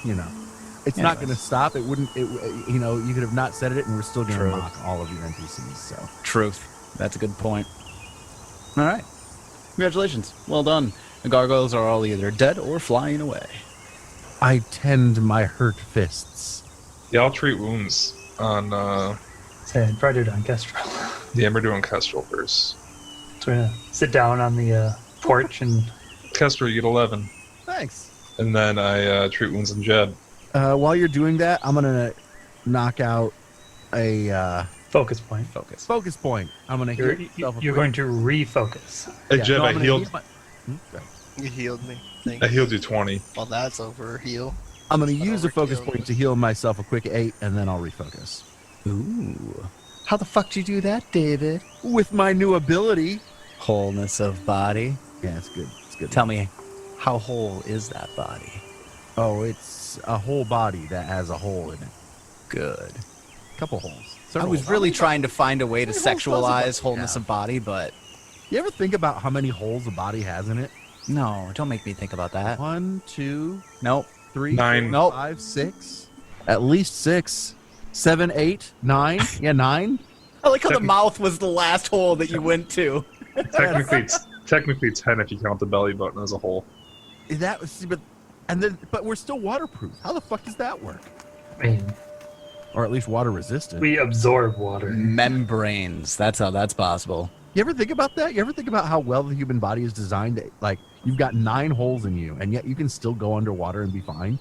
[SPEAKER 3] it's not going to stop. You could have not said it, and we're still going to
[SPEAKER 2] True.
[SPEAKER 3] mock all of your NPCs. So
[SPEAKER 2] Truth. That's a good point. All right. Congratulations. Well done. The gargoyles are all either dead or flying away.
[SPEAKER 3] I tend my hurt fists.
[SPEAKER 5] Yeah, I'll treat wounds on
[SPEAKER 4] Say, I'd probably do it on Kestrel.
[SPEAKER 5] the we're doing Kestrel first.
[SPEAKER 4] So we're gonna sit down on the porch and
[SPEAKER 5] Kestrel, you get 11.
[SPEAKER 3] Thanks.
[SPEAKER 5] And then I treat wounds on Jed.
[SPEAKER 3] While you're doing that, I'm going to knock out a
[SPEAKER 4] focus point.
[SPEAKER 3] focus point. I'm going to heal myself.
[SPEAKER 4] You're going to refocus.
[SPEAKER 5] Hey,
[SPEAKER 3] Yeah,
[SPEAKER 5] Jed,
[SPEAKER 3] no,
[SPEAKER 5] I
[SPEAKER 3] I'm gonna
[SPEAKER 5] healed.
[SPEAKER 3] heal my-
[SPEAKER 6] You healed me. Thanks.
[SPEAKER 5] I healed you 20.
[SPEAKER 6] Well, that's over. Heal.
[SPEAKER 3] I'm going to use the
[SPEAKER 6] Overkill.
[SPEAKER 3] focus point to heal myself a quick 8, and then I'll refocus.
[SPEAKER 2] Ooh. How the fuck did you do that, David?
[SPEAKER 3] With my new ability.
[SPEAKER 2] Wholeness of body.
[SPEAKER 3] Yeah, it's good. It's good.
[SPEAKER 2] Tell me, how whole is that body?
[SPEAKER 3] Oh, it's a whole body that has a hole in it.
[SPEAKER 2] Good.
[SPEAKER 3] Couple holes.
[SPEAKER 2] I was really trying to find a way to
[SPEAKER 3] How many holes does a
[SPEAKER 2] sexualize
[SPEAKER 3] body
[SPEAKER 2] wholeness
[SPEAKER 3] have?
[SPEAKER 2] of body, but
[SPEAKER 3] You ever think about how many holes a body has in it?
[SPEAKER 2] no, don't make me think about that.
[SPEAKER 3] 1, 2,
[SPEAKER 2] Nope.
[SPEAKER 3] 3,
[SPEAKER 5] 9.
[SPEAKER 3] 4,
[SPEAKER 2] Nope.
[SPEAKER 3] 5, 6. At least 6. 7, 8, 9. Yeah, 9.
[SPEAKER 2] I like how the mouth was the last hole that you went to.
[SPEAKER 5] Technically 10 if you count the belly button as a whole.
[SPEAKER 3] That was, but we're still waterproof. How the fuck does that work?
[SPEAKER 4] I mean,
[SPEAKER 3] Or at least water resistant.
[SPEAKER 4] we absorb water.
[SPEAKER 2] Membranes. That's how that's possible.
[SPEAKER 3] You ever think about that? You ever think about how well the human body is designed? Like, you've got 9 holes in you, and yet you can still go underwater and be fine.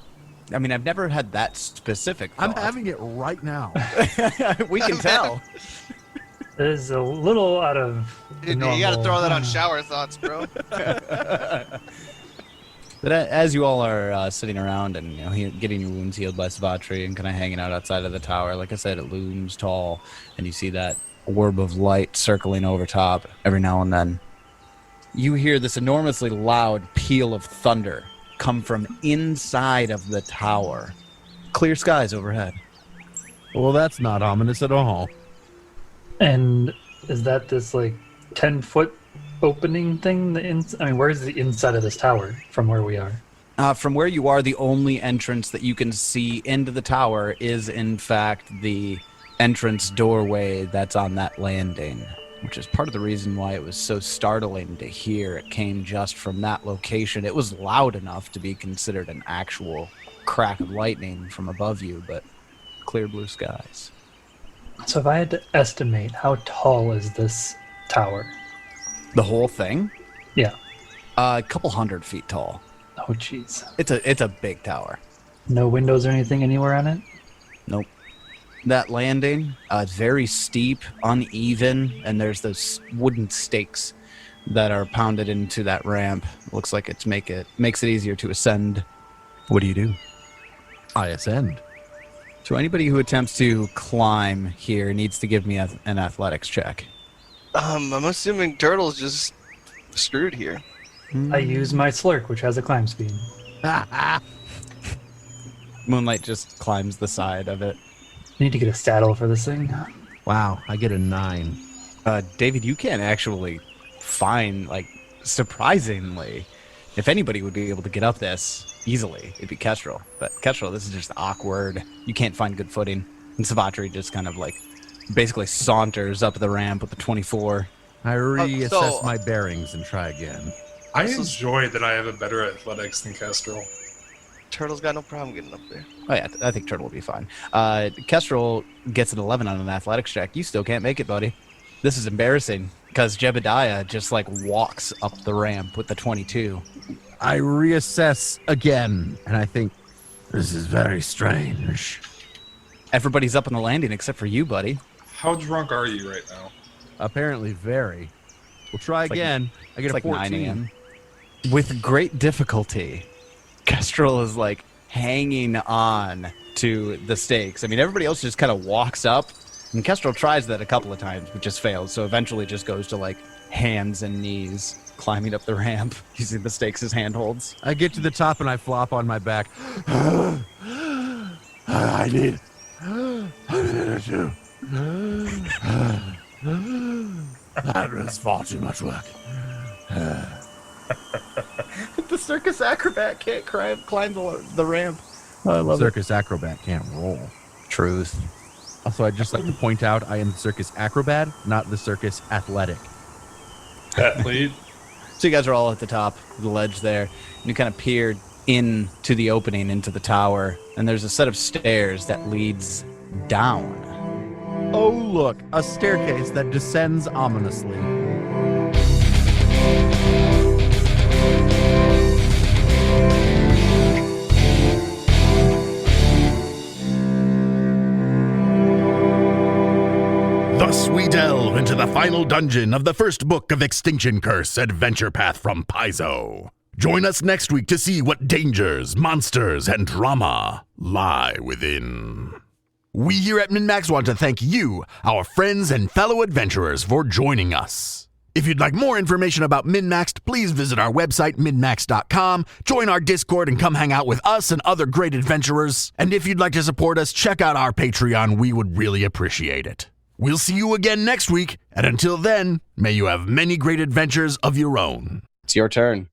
[SPEAKER 2] I mean, I've never had that specific
[SPEAKER 3] I'm
[SPEAKER 2] thought.
[SPEAKER 3] having it right now.
[SPEAKER 2] We can tell.
[SPEAKER 4] It is a little out of
[SPEAKER 6] Dude, you gotta throw that on shower thoughts, bro.
[SPEAKER 2] But as you all are sitting around and getting your wounds healed by Savatri and kind of hanging out outside of the tower, like I said, it looms tall, and you see that orb of light circling over top every now and then. You hear this enormously loud peal of thunder come from inside of the tower. Clear skies overhead.
[SPEAKER 3] Well, that's not ominous at all.
[SPEAKER 4] And is that this like 10-foot opening thing? I mean, where's the inside of this tower from where we are?
[SPEAKER 2] From where you are, the only entrance that you can see into the tower is, in fact, the entrance doorway that's on that landing, which is part of the reason why it was so startling to hear. It came just from that location. It was loud enough to be considered an actual crack of lightning from above you, but clear blue skies.
[SPEAKER 4] So if I had to estimate, how tall is this tower?
[SPEAKER 2] The whole thing?
[SPEAKER 4] Yeah.
[SPEAKER 2] A couple 100 feet tall.
[SPEAKER 4] Oh, jeez.
[SPEAKER 2] It's a big tower.
[SPEAKER 4] No windows or anything anywhere on it?
[SPEAKER 2] Nope. that landing. It's very steep, uneven, and there's those wooden stakes that are pounded into that ramp. Looks like makes it easier to ascend. What do you do?
[SPEAKER 3] I ascend.
[SPEAKER 2] So anybody who attempts to climb here needs to give me an athletics check.
[SPEAKER 6] I'm assuming Turtle's just screwed here.
[SPEAKER 4] I use my slurk, which has a climb speed.
[SPEAKER 2] Moonlight just climbs the side of it.
[SPEAKER 4] I need to get a saddle for this thing.
[SPEAKER 3] Wow, I get a 9.
[SPEAKER 2] David, you can't actually find, surprisingly, if anybody would be able to get up this easily, it'd be Kestrel. But Kestrel, this is just awkward. You can't find good footing. And Savatri just kind of basically saunters up the ramp with the 24.
[SPEAKER 3] I reassess my bearings and try again.
[SPEAKER 5] I enjoy that I have a better athletics than Kestrel.
[SPEAKER 6] Turtle's got no problem getting up there.
[SPEAKER 2] Oh yeah, I think Turtle will be fine. Kestrel gets an 11 on an athletics check. You still can't make it, buddy. This is embarrassing because Jebediah just walks up the ramp with the 22.
[SPEAKER 3] I reassess again, and I think this is very strange.
[SPEAKER 2] Everybody's up on the landing except for you, buddy.
[SPEAKER 5] How drunk are you right now?
[SPEAKER 3] Apparently very. We'll try again. I get a 14.
[SPEAKER 2] 9 a.m. With great difficulty, Kestrel is hanging on to the stakes. I mean, everybody else just kind of walks up, and Kestrel tries that a couple of times, but just fails. So eventually just goes to hands and knees, climbing up the ramp, using the stakes as handholds.
[SPEAKER 3] I get to the top and I flop on my back. I need a minute or two. That was far too much work.
[SPEAKER 2] The circus acrobat can't climb the ramp. Oh, I love
[SPEAKER 3] Circus acrobat can't roll.
[SPEAKER 2] Truth.
[SPEAKER 3] Also, I'd just like to point out I am the circus acrobat, not the circus athletic.
[SPEAKER 5] Athlete?
[SPEAKER 2] So you guys are all at the top of the ledge there, and you kind of peered into the opening into the tower, and there's a set of stairs that leads down.
[SPEAKER 3] Oh, look, a staircase that descends ominously.
[SPEAKER 1] Thus we delve into the final dungeon of the first book of Extinction Curse Adventure Path from Paizo. Join us next week to see what dangers, monsters, and drama lie within. We here at MNmaxed want to thank you, our friends and fellow adventurers, for joining us. If you'd like more information about MNmaxed, please visit our website, MNmaxed.com, join our Discord, and come hang out with us and other great adventurers. And if you'd like to support us, check out our Patreon. We would really appreciate it. We'll see you again next week, and until then, may you have many great adventures of your own.
[SPEAKER 2] It's your turn.